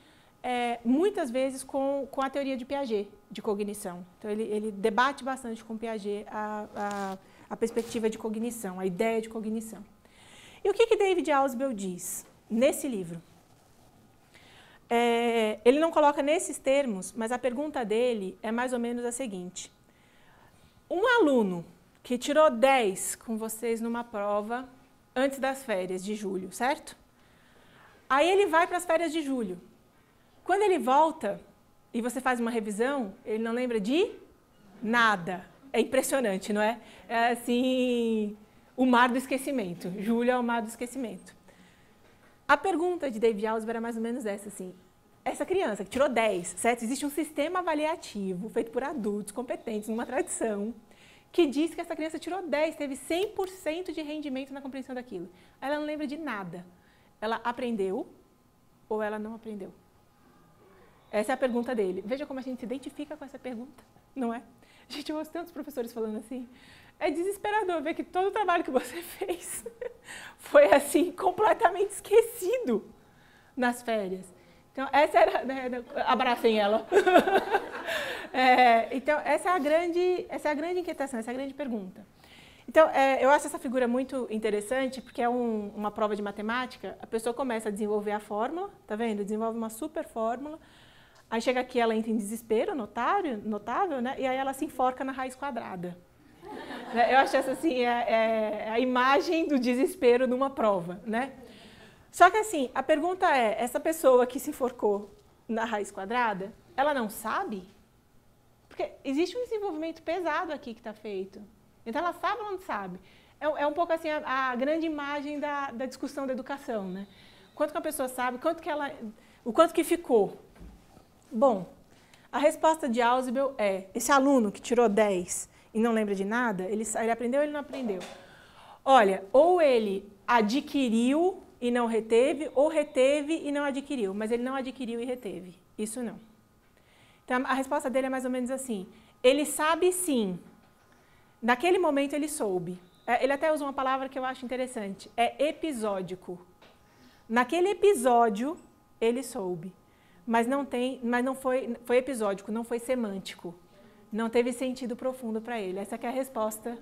muitas vezes, com a teoria de Piaget, de cognição. Então ele debate bastante com Piaget a perspectiva de cognição, a ideia de cognição. E o que David Ausubel diz nesse livro? Ele não coloca nesses termos, mas a pergunta dele é mais ou menos a seguinte. Um aluno que tirou 10 com vocês numa prova antes das férias de julho, certo? Aí ele vai para as férias de julho. Quando ele volta e você faz uma revisão, ele não lembra de nada. É impressionante, não é? É assim, o mar do esquecimento. Julho é o mar do esquecimento. A pergunta de David Ausubel era mais ou menos essa, assim. Essa criança que tirou 10, certo? Existe um sistema avaliativo feito por adultos competentes, numa tradição, que diz que essa criança tirou 10, teve 100% de rendimento na compreensão daquilo. Ela não lembra de nada. Ela aprendeu ou ela não aprendeu? Essa é a pergunta dele. Veja como a gente se identifica com essa pergunta, não é? Gente, eu ouço tantos professores falando assim. É desesperador ver que todo o trabalho que você fez foi, assim, completamente esquecido nas férias. Então, essa era... abracem ela. Então, essa é a grande inquietação, essa é a grande pergunta. Então, eu acho essa figura muito interessante, porque é uma prova de matemática, a pessoa começa a desenvolver a fórmula, tá vendo? Desenvolve uma super fórmula, aí chega aqui, ela entra em desespero, notável, né? E aí ela se enforca na raiz quadrada. Eu acho essa, assim, a imagem do desespero numa prova, né? Só que, assim, a pergunta é, essa pessoa que se enforcou na raiz quadrada, ela não sabe? Porque existe um desenvolvimento pesado aqui que está feito. Então, ela sabe ou não sabe? É um pouco assim a grande imagem da discussão da educação, né? Quanto que a pessoa sabe, o quanto que ficou. Bom, a resposta de Ausubel é, esse aluno que tirou 10 e não lembra de nada, ele aprendeu ou ele não aprendeu? Olha, ou ele adquiriu e não reteve, ou reteve e não adquiriu, mas ele não adquiriu e reteve. Isso não. Então, a resposta dele é mais ou menos assim, ele sabe sim. Naquele momento ele soube. Ele até usa uma palavra que eu acho interessante. É episódico. Naquele episódio ele soube. Mas não foi episódico, não foi semântico. Não teve sentido profundo para ele. Essa que é a resposta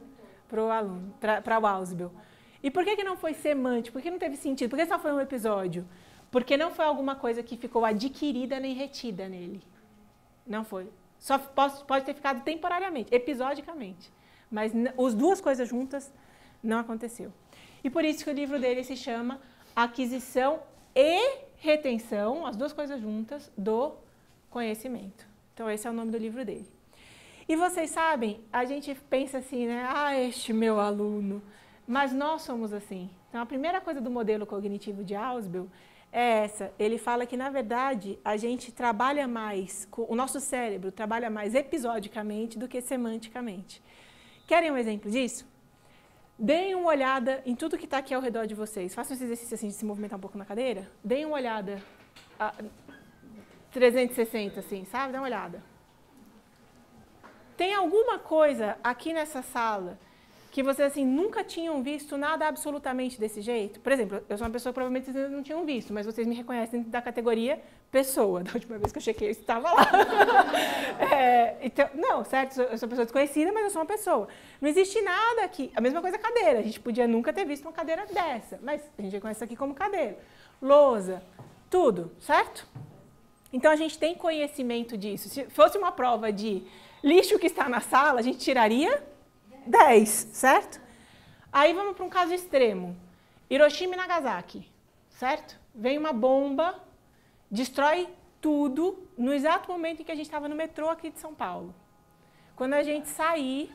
para o aluno, para o Ausubel. E por que não foi semântico? Por que não teve sentido? Por que só foi um episódio? Porque não foi alguma coisa que ficou adquirida nem retida nele. Não foi. Só pode ter ficado temporariamente, episodicamente. Mas as duas coisas juntas não aconteceu. E por isso que o livro dele se chama Aquisição e Retenção, as duas coisas juntas, do conhecimento. Então esse é o nome do livro dele. E vocês sabem, a gente pensa assim, né? Ah, este meu aluno. Mas nós somos assim. Então a primeira coisa do modelo cognitivo de Ausubel é essa. Ele fala que, na verdade, a gente trabalha mais, o nosso cérebro trabalha mais episodicamente do que semanticamente. Querem um exemplo disso? Deem uma olhada em tudo que está aqui ao redor de vocês. Façam esse exercício assim, de se movimentar um pouco na cadeira. Deem uma olhada 360, assim, sabe? Dá uma olhada. Tem alguma coisa aqui nessa sala que vocês assim, nunca tinham visto nada absolutamente desse jeito? Por exemplo, eu sou uma pessoa que provavelmente vocês não tinham visto, mas vocês me reconhecem dentro da categoria pessoa. Da última vez que eu chequei, eu estava lá. Então, não, certo? Eu sou uma pessoa desconhecida, mas eu sou uma pessoa. Não existe nada aqui. A mesma coisa cadeira. A gente podia nunca ter visto uma cadeira dessa, mas a gente reconhece isso aqui como cadeira. Lousa, tudo, certo? Então, a gente tem conhecimento disso. Se fosse uma prova de lixo que está na sala, a gente tiraria 10, certo? Aí vamos para um caso extremo. Hiroshima e Nagasaki, certo? Vem uma bomba, destrói tudo no exato momento em que a gente estava no metrô aqui de São Paulo. Quando a gente sair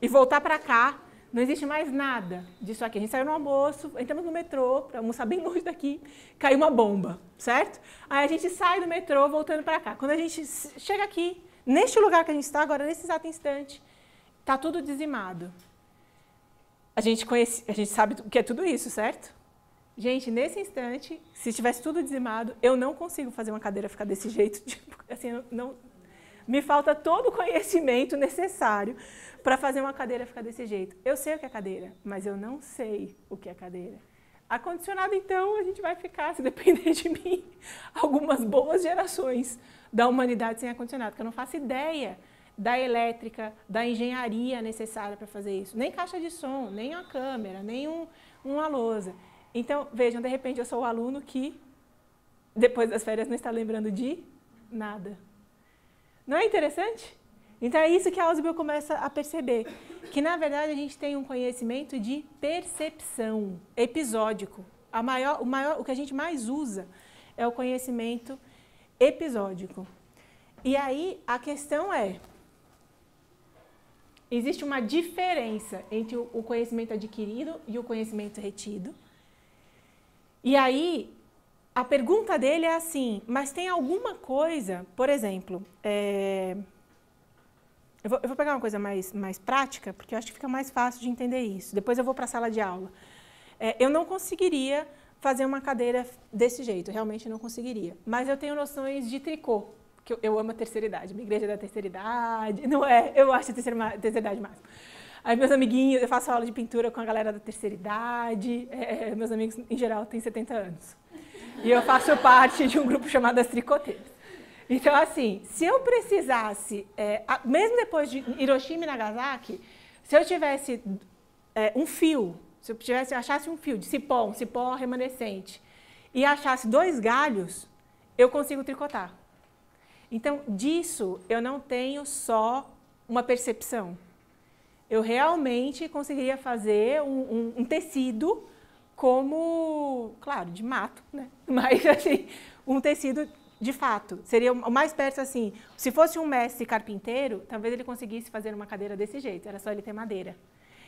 e voltar para cá, não existe mais nada disso aqui. A gente saiu no almoço, entramos no metrô, para almoçar bem longe daqui, caiu uma bomba, certo? Aí a gente sai do metrô voltando para cá. Quando a gente chega aqui, neste lugar que a gente está agora, nesse exato instante, está tudo dizimado. A gente sabe o que é tudo isso, certo? Gente, nesse instante, se tivesse tudo dizimado, eu não consigo fazer uma cadeira ficar desse jeito. Tipo, assim, me falta todo o conhecimento necessário para fazer uma cadeira ficar desse jeito. Eu sei o que é cadeira, mas eu não sei o que é cadeira. Ar-condicionado, então, a gente vai ficar, se depender de mim, algumas boas gerações da humanidade sem ar-condicionado, porque eu não faço ideia da elétrica, da engenharia necessária para fazer isso. Nem caixa de som, nem uma câmera, nem uma lousa. Então, vejam, de repente eu sou o aluno que, depois das férias, não está lembrando de nada. Não é interessante? Então, é isso que a Ausubel começa a perceber, que, na verdade, a gente tem um conhecimento de percepção episódico. O que a gente mais usa é o conhecimento episódico. E aí, a questão é, existe uma diferença entre o conhecimento adquirido e o conhecimento retido. E aí, a pergunta dele é assim, mas tem alguma coisa, por exemplo, eu vou pegar uma coisa mais prática, porque eu acho que fica mais fácil de entender isso. Depois eu vou para a sala de aula. Eu não conseguiria fazer uma cadeira desse jeito, realmente não conseguiria. Mas eu tenho noções de tricô, que eu amo a terceira idade, minha igreja é da terceira idade, não é? Eu acho a terceira idade máxima. Aí meus amiguinhos, eu faço aula de pintura com a galera da terceira idade, meus amigos em geral têm 70 anos. E eu faço parte de um grupo chamado As Tricoteiras. Então, assim, se eu precisasse, mesmo depois de Hiroshima e Nagasaki, Se eu tivesse um fio, se eu achasse um fio de cipó, um cipó remanescente, e achasse 2 galhos, eu consigo tricotar. Então, disso eu não tenho só uma percepção. Eu realmente conseguiria fazer um tecido como, claro, de mato, né? Mas assim, um tecido de fato. Seria o mais perto assim, se fosse um mestre carpinteiro, talvez ele conseguisse fazer uma cadeira desse jeito, era só ele ter madeira.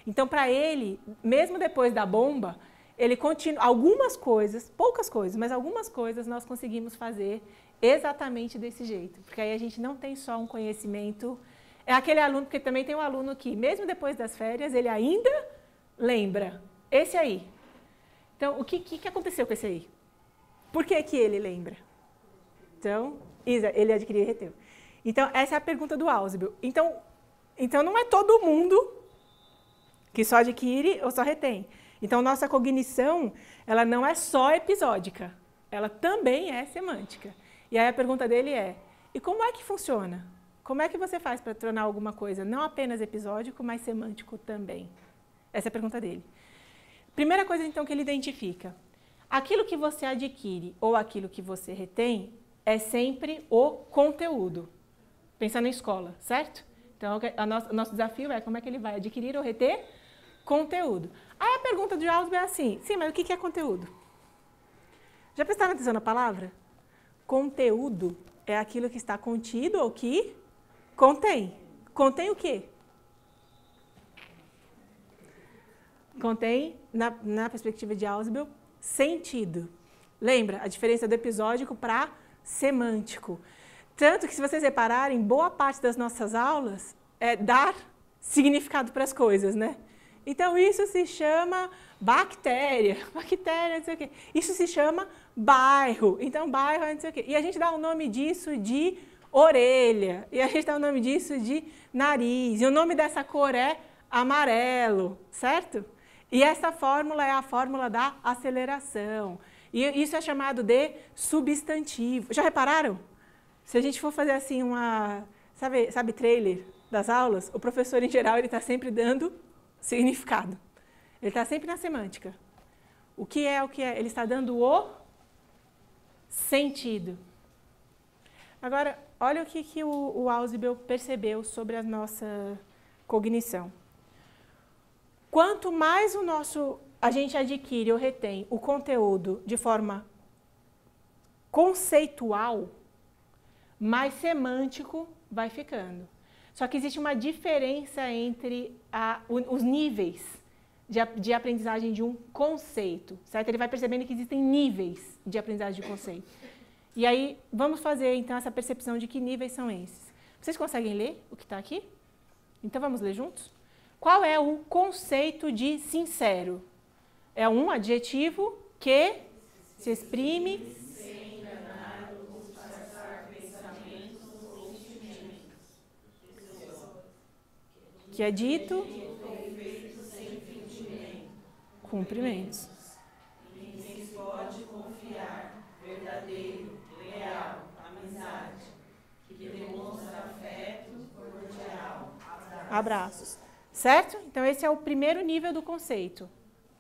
Então, para ele, mesmo depois da bomba, ele continua, algumas coisas, poucas coisas, mas algumas coisas nós conseguimos fazer exatamente desse jeito. Porque aí a gente não tem só um conhecimento, é aquele aluno, porque também tem um aluno que, mesmo depois das férias, ele ainda lembra, esse aí. Então, o que aconteceu com esse aí? Por que que ele lembra? Então, ele adquiriu e reteu. Então, essa é a pergunta do Ausubel. Então não é todo mundo que só adquire ou só retém. Então, nossa cognição, ela não é só episódica, ela também é semântica. E aí a pergunta dele é, e como é que funciona? Como é que você faz para tornar alguma coisa não apenas episódico, mas semântico também? Essa é a pergunta dele. Primeira coisa, então, que ele identifica. Aquilo que você adquire ou aquilo que você retém é sempre o conteúdo. Pensando em escola, certo? Então, o nosso desafio é como é que ele vai adquirir ou reter conteúdo. Aí a pergunta de Ausubel é assim, sim, mas o que é conteúdo? Já prestaram atenção na palavra? Conteúdo é aquilo que está contido ou que contém. Contém o quê? Contém, na perspectiva de Ausubel, sentido. Lembra a diferença do episódico para semântico. Tanto que, se vocês repararem, boa parte das nossas aulas é dar significado para as coisas, né? Então, isso se chama bactéria, não sei o quê. Isso se chama bairro. Então, bairro é não sei o quê. E a gente dá o nome disso de orelha. E a gente dá o nome disso de nariz. E o nome dessa cor é amarelo, certo? E essa fórmula é a fórmula da aceleração. E isso é chamado de substantivo. Já repararam? Se a gente for fazer assim sabe trailer das aulas, o professor, em geral, ele está sempre dando significado. Ele está sempre na semântica. O que é o que é? Ele está dando o sentido. Agora, olha o que o Ausubel percebeu sobre a nossa cognição. Quanto mais a gente adquire ou retém o conteúdo de forma conceitual, mais semântico vai ficando. Só que existe uma diferença entre os níveis de aprendizagem de um conceito, certo? Ele vai percebendo que existem níveis de aprendizagem de conceito. E aí, vamos fazer, então, essa percepção de que níveis são esses. Vocês conseguem ler o que está aqui? Então, vamos ler juntos? Qual é o conceito de sincero? É um adjetivo que se exprime sem enganar ou disfarçar pensamentos ou sentimentos. Que é dito sem fingimento. Cumprimentos. Em quem se pode confiar, verdadeiro, leal, amizade, que demonstra afeto cordial, abraços. Certo? Então, esse é o primeiro nível do conceito.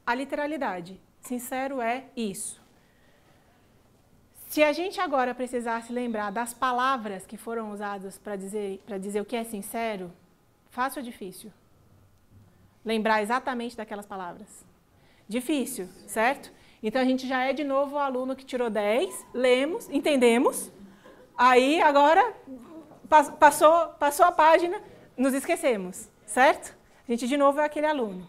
A literalidade. Sincero é isso. Se a gente agora precisasse lembrar das palavras que foram usadas para dizer o que é sincero, fácil ou difícil? Lembrar exatamente daquelas palavras. Difícil, certo? Então, a gente já é de novo o aluno que tirou 10, lemos, entendemos. Aí, agora, passou a página, nos esquecemos, certo? A gente, de novo, é aquele aluno.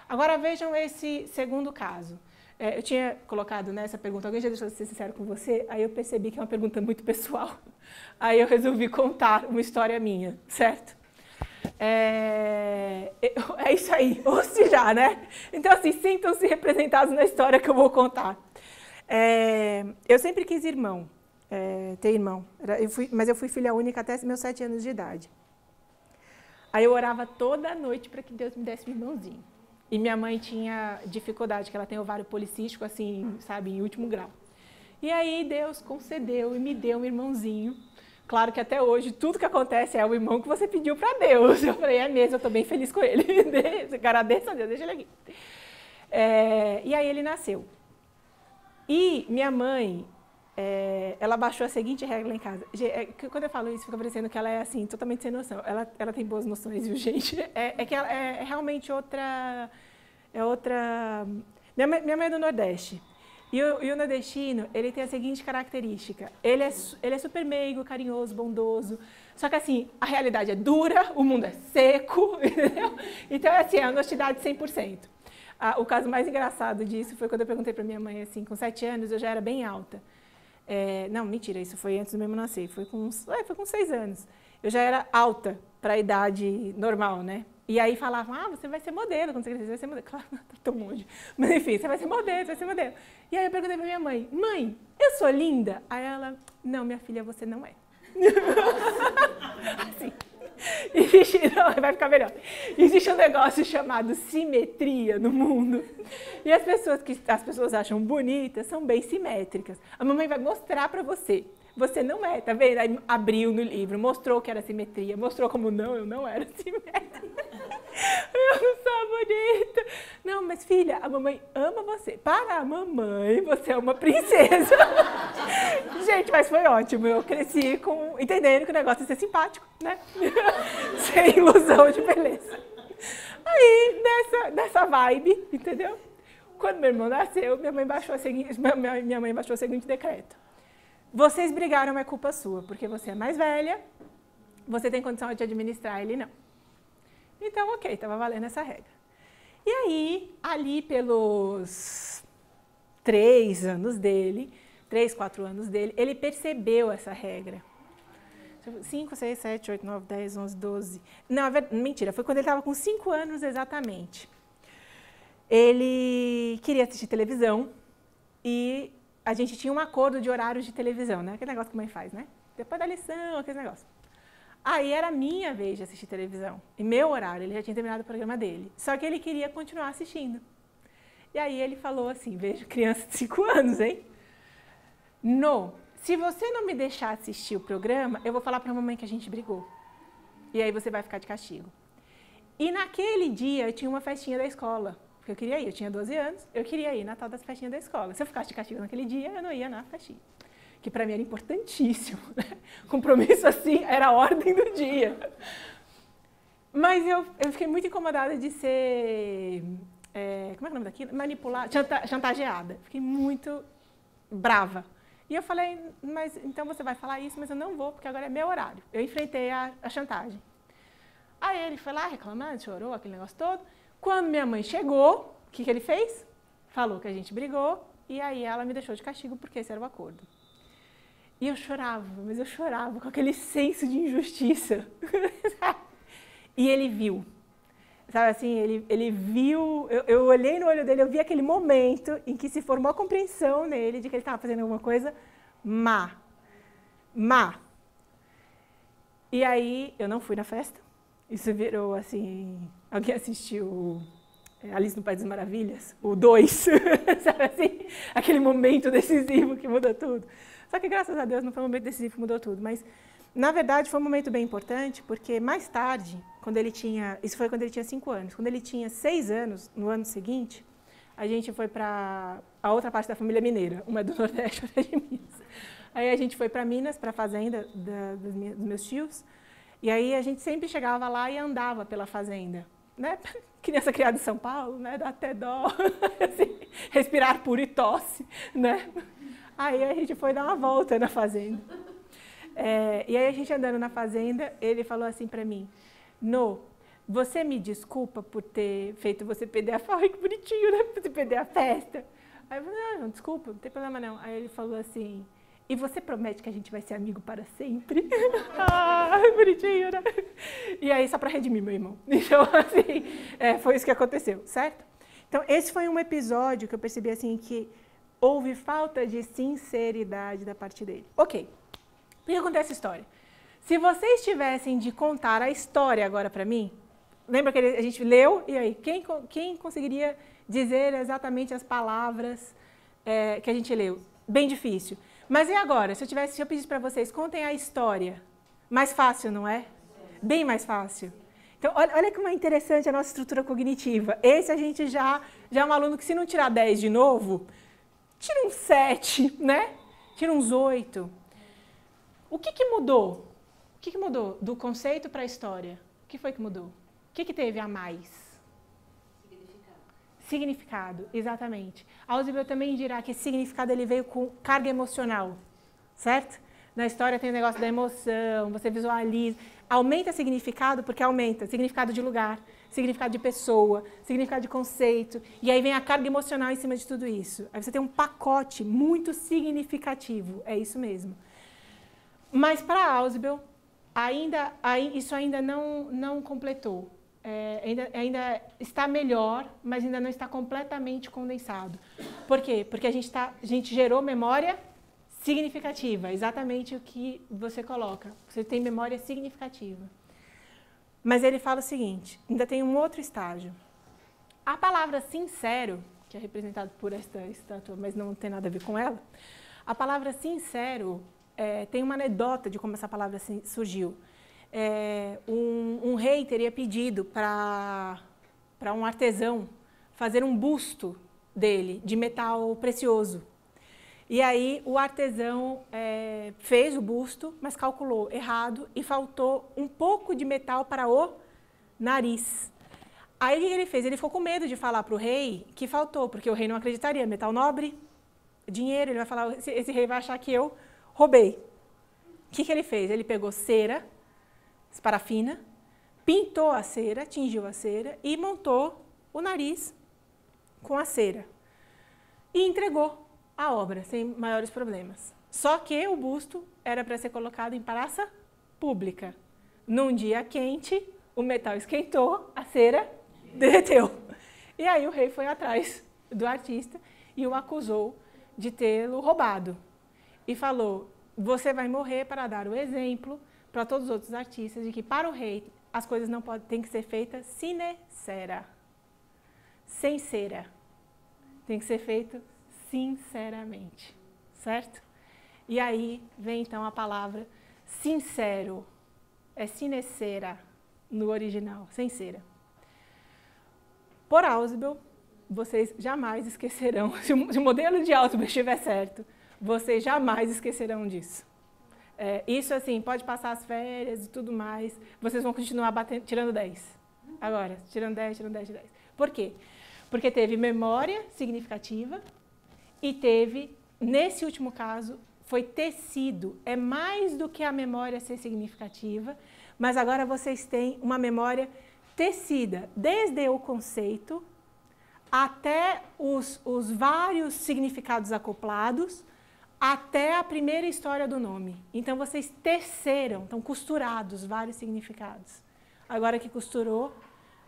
Agora, vejam esse segundo caso. Eu tinha colocado nessa pergunta, alguém já deixou de ser sincero com você? Aí eu percebi que é uma pergunta muito pessoal. Aí eu resolvi contar uma história minha, certo? É isso aí, ouça já, né? Então, assim, sintam-se representados na história que eu vou contar. Eu sempre quis ter irmão, mas eu fui filha única até meus 7 anos de idade. Aí eu orava toda noite para que Deus me desse um irmãozinho. E minha mãe tinha dificuldade, que ela tem ovário policístico, assim, sabe, em último grau. E aí Deus concedeu e me deu um irmãozinho, Claro que até hoje, tudo que acontece é o irmão que você pediu para Deus. Eu falei, é mesmo, eu estou bem feliz com ele. Agradeço a Deus, deixa ele aqui. E aí ele nasceu. E minha mãe, ela baixou a seguinte regra lá em casa. Quando eu falo isso, fica parecendo que ela é assim, totalmente sem noção. Ela tem boas noções, viu, gente? Que ela é realmente outra... Minha mãe é do Nordeste. E o nordestino, ele tem a seguinte característica. Ele é super meigo, carinhoso, bondoso. Só que assim, a realidade é dura, o mundo é seco, entendeu? Então, assim, é a honestidade 100%. O caso mais engraçado disso foi quando eu perguntei para minha mãe, assim, com 7 anos, eu já era bem alta. Não, mentira, isso foi antes do mesmo nascer, foi com 6 anos. Eu já era alta para a idade normal, né? E aí falavam, você vai ser modelo, quando você crescer, você vai ser modelo. Claro, tá tão longe. Mas enfim, você vai ser modelo, você vai ser modelo. E aí eu perguntei para minha mãe, eu sou linda? Aí ela, não, minha filha, você não é. Assim. Não, vai ficar melhor. Existe um negócio chamado simetria no mundo. E as pessoas que as pessoas acham bonitas são bem simétricas. A mamãe vai mostrar para você. Você não é, tá vendo? Aí abriu no livro, mostrou que era simetria, mostrou como eu não era simétrica. Eu não sou bonita. Não, mas filha, a mamãe ama você. Para a mamãe, você é uma princesa. Gente, mas foi ótimo. Eu cresci entendendo que o negócio é ser simpático, né? Sem ilusão de beleza. Aí, nessa vibe, entendeu? Quando meu irmão nasceu, minha mãe baixou o seguinte decreto. Vocês brigaram, é culpa sua, porque você é mais velha, você tem condição de administrar, ele não. Então, ok, estava valendo essa regra. E aí, ali pelos 3 anos dele, 3, 4 anos dele, ele percebeu essa regra. 5, 6, 7, 8, 9, 10, 11, 12... Não, mentira, foi quando ele estava com 5 anos exatamente. Ele queria assistir televisão e a gente tinha um acordo de horários de televisão, né? Aquele negócio que a mãe faz, né? Depois da lição, aquele negócio. Aí era a minha vez de assistir televisão. E meu horário, ele já tinha terminado o programa dele. Só que ele queria continuar assistindo. E aí ele falou assim, veja, criança de 5 anos, hein? Se você não me deixar assistir o programa, eu vou falar para a mamãe que a gente brigou. E aí você vai ficar de castigo. E naquele dia eu tinha uma festinha da escola. Porque eu queria ir, eu tinha 12 anos, eu queria ir na tal das festinhas da escola. Se eu ficasse de castigo naquele dia, eu não ia na festinha. Que para mim era importantíssimo, né? Compromisso assim era a ordem do dia. Mas eu fiquei muito incomodada de ser, como é o nome daquilo? Manipulada, chantageada. Fiquei muito brava. E eu falei, mas então você vai falar isso, mas eu não vou, porque agora é meu horário. Eu enfrentei a chantagem. Aí ele foi lá reclamando, chorou, aquele negócio todo. Quando minha mãe chegou, o que ele fez? Falou que a gente brigou, e aí ela me deixou de castigo, porque esse era o acordo. E eu chorava, mas eu chorava com aquele senso de injustiça. E ele viu. Sabe assim, ele viu, eu olhei no olho dele, eu vi aquele momento em que se formou a compreensão nele de que ele estava fazendo alguma coisa má. E aí, eu não fui na festa. Isso virou assim, alguém assistiu Alice no País das Maravilhas? O 2, sabe assim? Aquele momento decisivo que muda tudo. Só que, graças a Deus, não foi um momento decisivo que mudou tudo, mas, na verdade, foi um momento bem importante, porque mais tarde, isso foi quando ele tinha 5 anos, quando ele tinha 6 anos, no ano seguinte, a gente foi para a outra parte da família mineira, uma é do Nordeste, outra é de Minas. Aí a gente foi para Minas, para a fazenda dos meus tios, e aí a gente sempre chegava lá e andava pela fazenda, né? Criança criada em São Paulo, né? Dá até dó, assim, respirar puro e tosse, né? Aí a gente foi dar uma volta na fazenda. E aí a gente andando na fazenda, ele falou assim para mim, você me desculpa por ter feito você perder a festa? Ai, que bonitinho, né? Por você perder a festa. Aí eu falei, não, desculpa, não tem problema não. Aí ele falou assim, e você promete que a gente vai ser amigo para sempre? Ai, bonitinho, né? E aí, só para redimir meu irmão. Então, assim, foi isso que aconteceu, certo? Então, esse foi um episódio que eu percebi, assim, que houve falta de sinceridade da parte dele. Ok, por que acontece essa história? Se vocês tivessem de contar a história agora para mim, lembra que a gente leu? E aí, quem conseguiria dizer exatamente as palavras que a gente leu? Bem difícil. Mas e agora? Se eu pedisse para vocês, contem a história. Mais fácil, não é? Bem mais fácil. Então, olha como é interessante a nossa estrutura cognitiva. Esse a gente já é um aluno que, se não tirar 10 de novo, tira uns 7, né? Tira uns 8. O que mudou? O que mudou do conceito para a história? O que foi que mudou? O que teve a mais? Significado, exatamente. Ausubel também dirá que esse significado ele veio com carga emocional, certo? Na história tem o negócio da emoção, você visualiza. Aumenta significado porque aumenta significado de lugar, significado de pessoa, significado de conceito. E aí vem a carga emocional em cima de tudo isso. Aí você tem um pacote muito significativo, é isso mesmo. Mas para Ausubel, isso ainda não completou. Ainda está melhor, mas ainda não está completamente condensado. Por quê? Porque a gente gerou memória significativa, exatamente o que você coloca. Você tem memória significativa. Mas ele fala o seguinte, ainda tem um outro estágio. A palavra sincero, que é representada por esta estátua, mas não tem nada a ver com ela, a palavra sincero tem uma anedota de como essa palavra surgiu. Um rei teria pedido para um artesão fazer um busto dele, de metal precioso. E aí o artesão fez o busto, mas calculou errado e faltou um pouco de metal para o nariz. Aí o que ele fez? Ele ficou com medo de falar para o rei que faltou, porque o rei não acreditaria. Metal nobre, dinheiro, ele vai falar, esse rei vai achar que eu roubei. O que ele fez? Ele pegou cera, parafina, pintou a cera, tingiu a cera e montou o nariz com a cera. E entregou a obra, sem maiores problemas. Só que o busto era para ser colocado em praça pública. Num dia quente, o metal esquentou, a cera derreteu. E aí o rei foi atrás do artista e o acusou de tê-lo roubado. E falou, você vai morrer para dar o exemplo para todos os outros artistas de que para o rei as coisas não têm que ser feitas sine cera, sem cera. Tem que ser feito sinceramente, certo? E aí vem então a palavra sincero, é sine cera no original, sem cera. Por Ausubel, vocês jamais esquecerão, se o modelo de Ausubel estiver certo, vocês jamais esquecerão disso. Isso assim, pode passar as férias e tudo mais, vocês vão continuar tirando 10. Agora, tirando 10, tirando 10, tirando 10. Por quê? Porque teve memória significativa e teve, nesse último caso, foi tecido. É mais do que a memória ser significativa, mas agora vocês têm uma memória tecida, desde o conceito até os vários significados acoplados, até a primeira história do nome. Então, vocês teceram, estão costurados vários significados. Agora que costurou,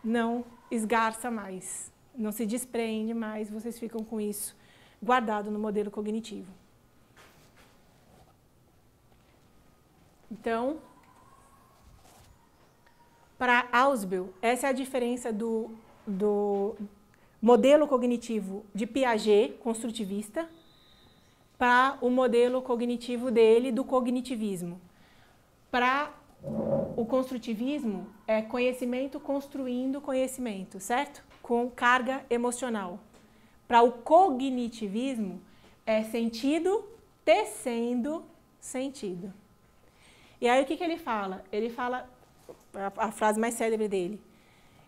não esgarça mais, não se desprende mais, vocês ficam com isso guardado no modelo cognitivo. Então, para Ausubel, essa é a diferença do modelo cognitivo de Piaget, construtivista, para o modelo cognitivo dele, do cognitivismo. Para o construtivismo, é conhecimento construindo conhecimento, certo? Com carga emocional. Para o cognitivismo, é sentido tecendo sentido. E aí o que ele fala? Ele fala, a frase mais célebre dele,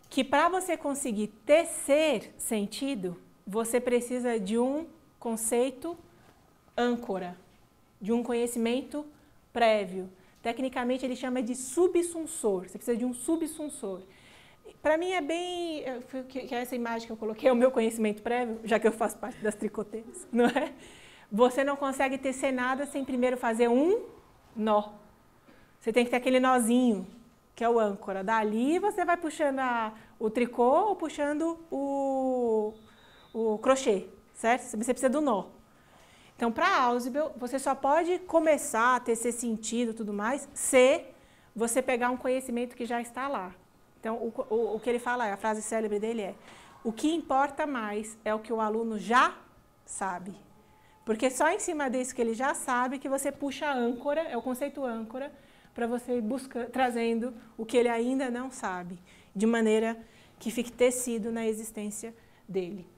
que para você conseguir tecer sentido, você precisa de um conceito âncora, de um conhecimento prévio. Tecnicamente, ele chama de subsunsor. Você precisa de um subsunsor. Para mim, é bem... que essa imagem que eu coloquei é o meu conhecimento prévio, já que eu faço parte das tricoteiras, não é? Você não consegue tecer nada sem primeiro fazer um nó. Você tem que ter aquele nozinho, que é o âncora. Dali, você vai puxando o tricô ou puxando o crochê, certo? Você precisa do nó. Então, para Ausubel, você só pode começar a tecer sentido e tudo mais se você pegar um conhecimento que já está lá. Então, o que ele fala, a frase célebre dele é: o que importa mais é o que o aluno já sabe. Porque só em cima disso que ele já sabe que você puxa a âncora, é o conceito âncora, para você ir trazendo o que ele ainda não sabe, de maneira que fique tecido na existência dele.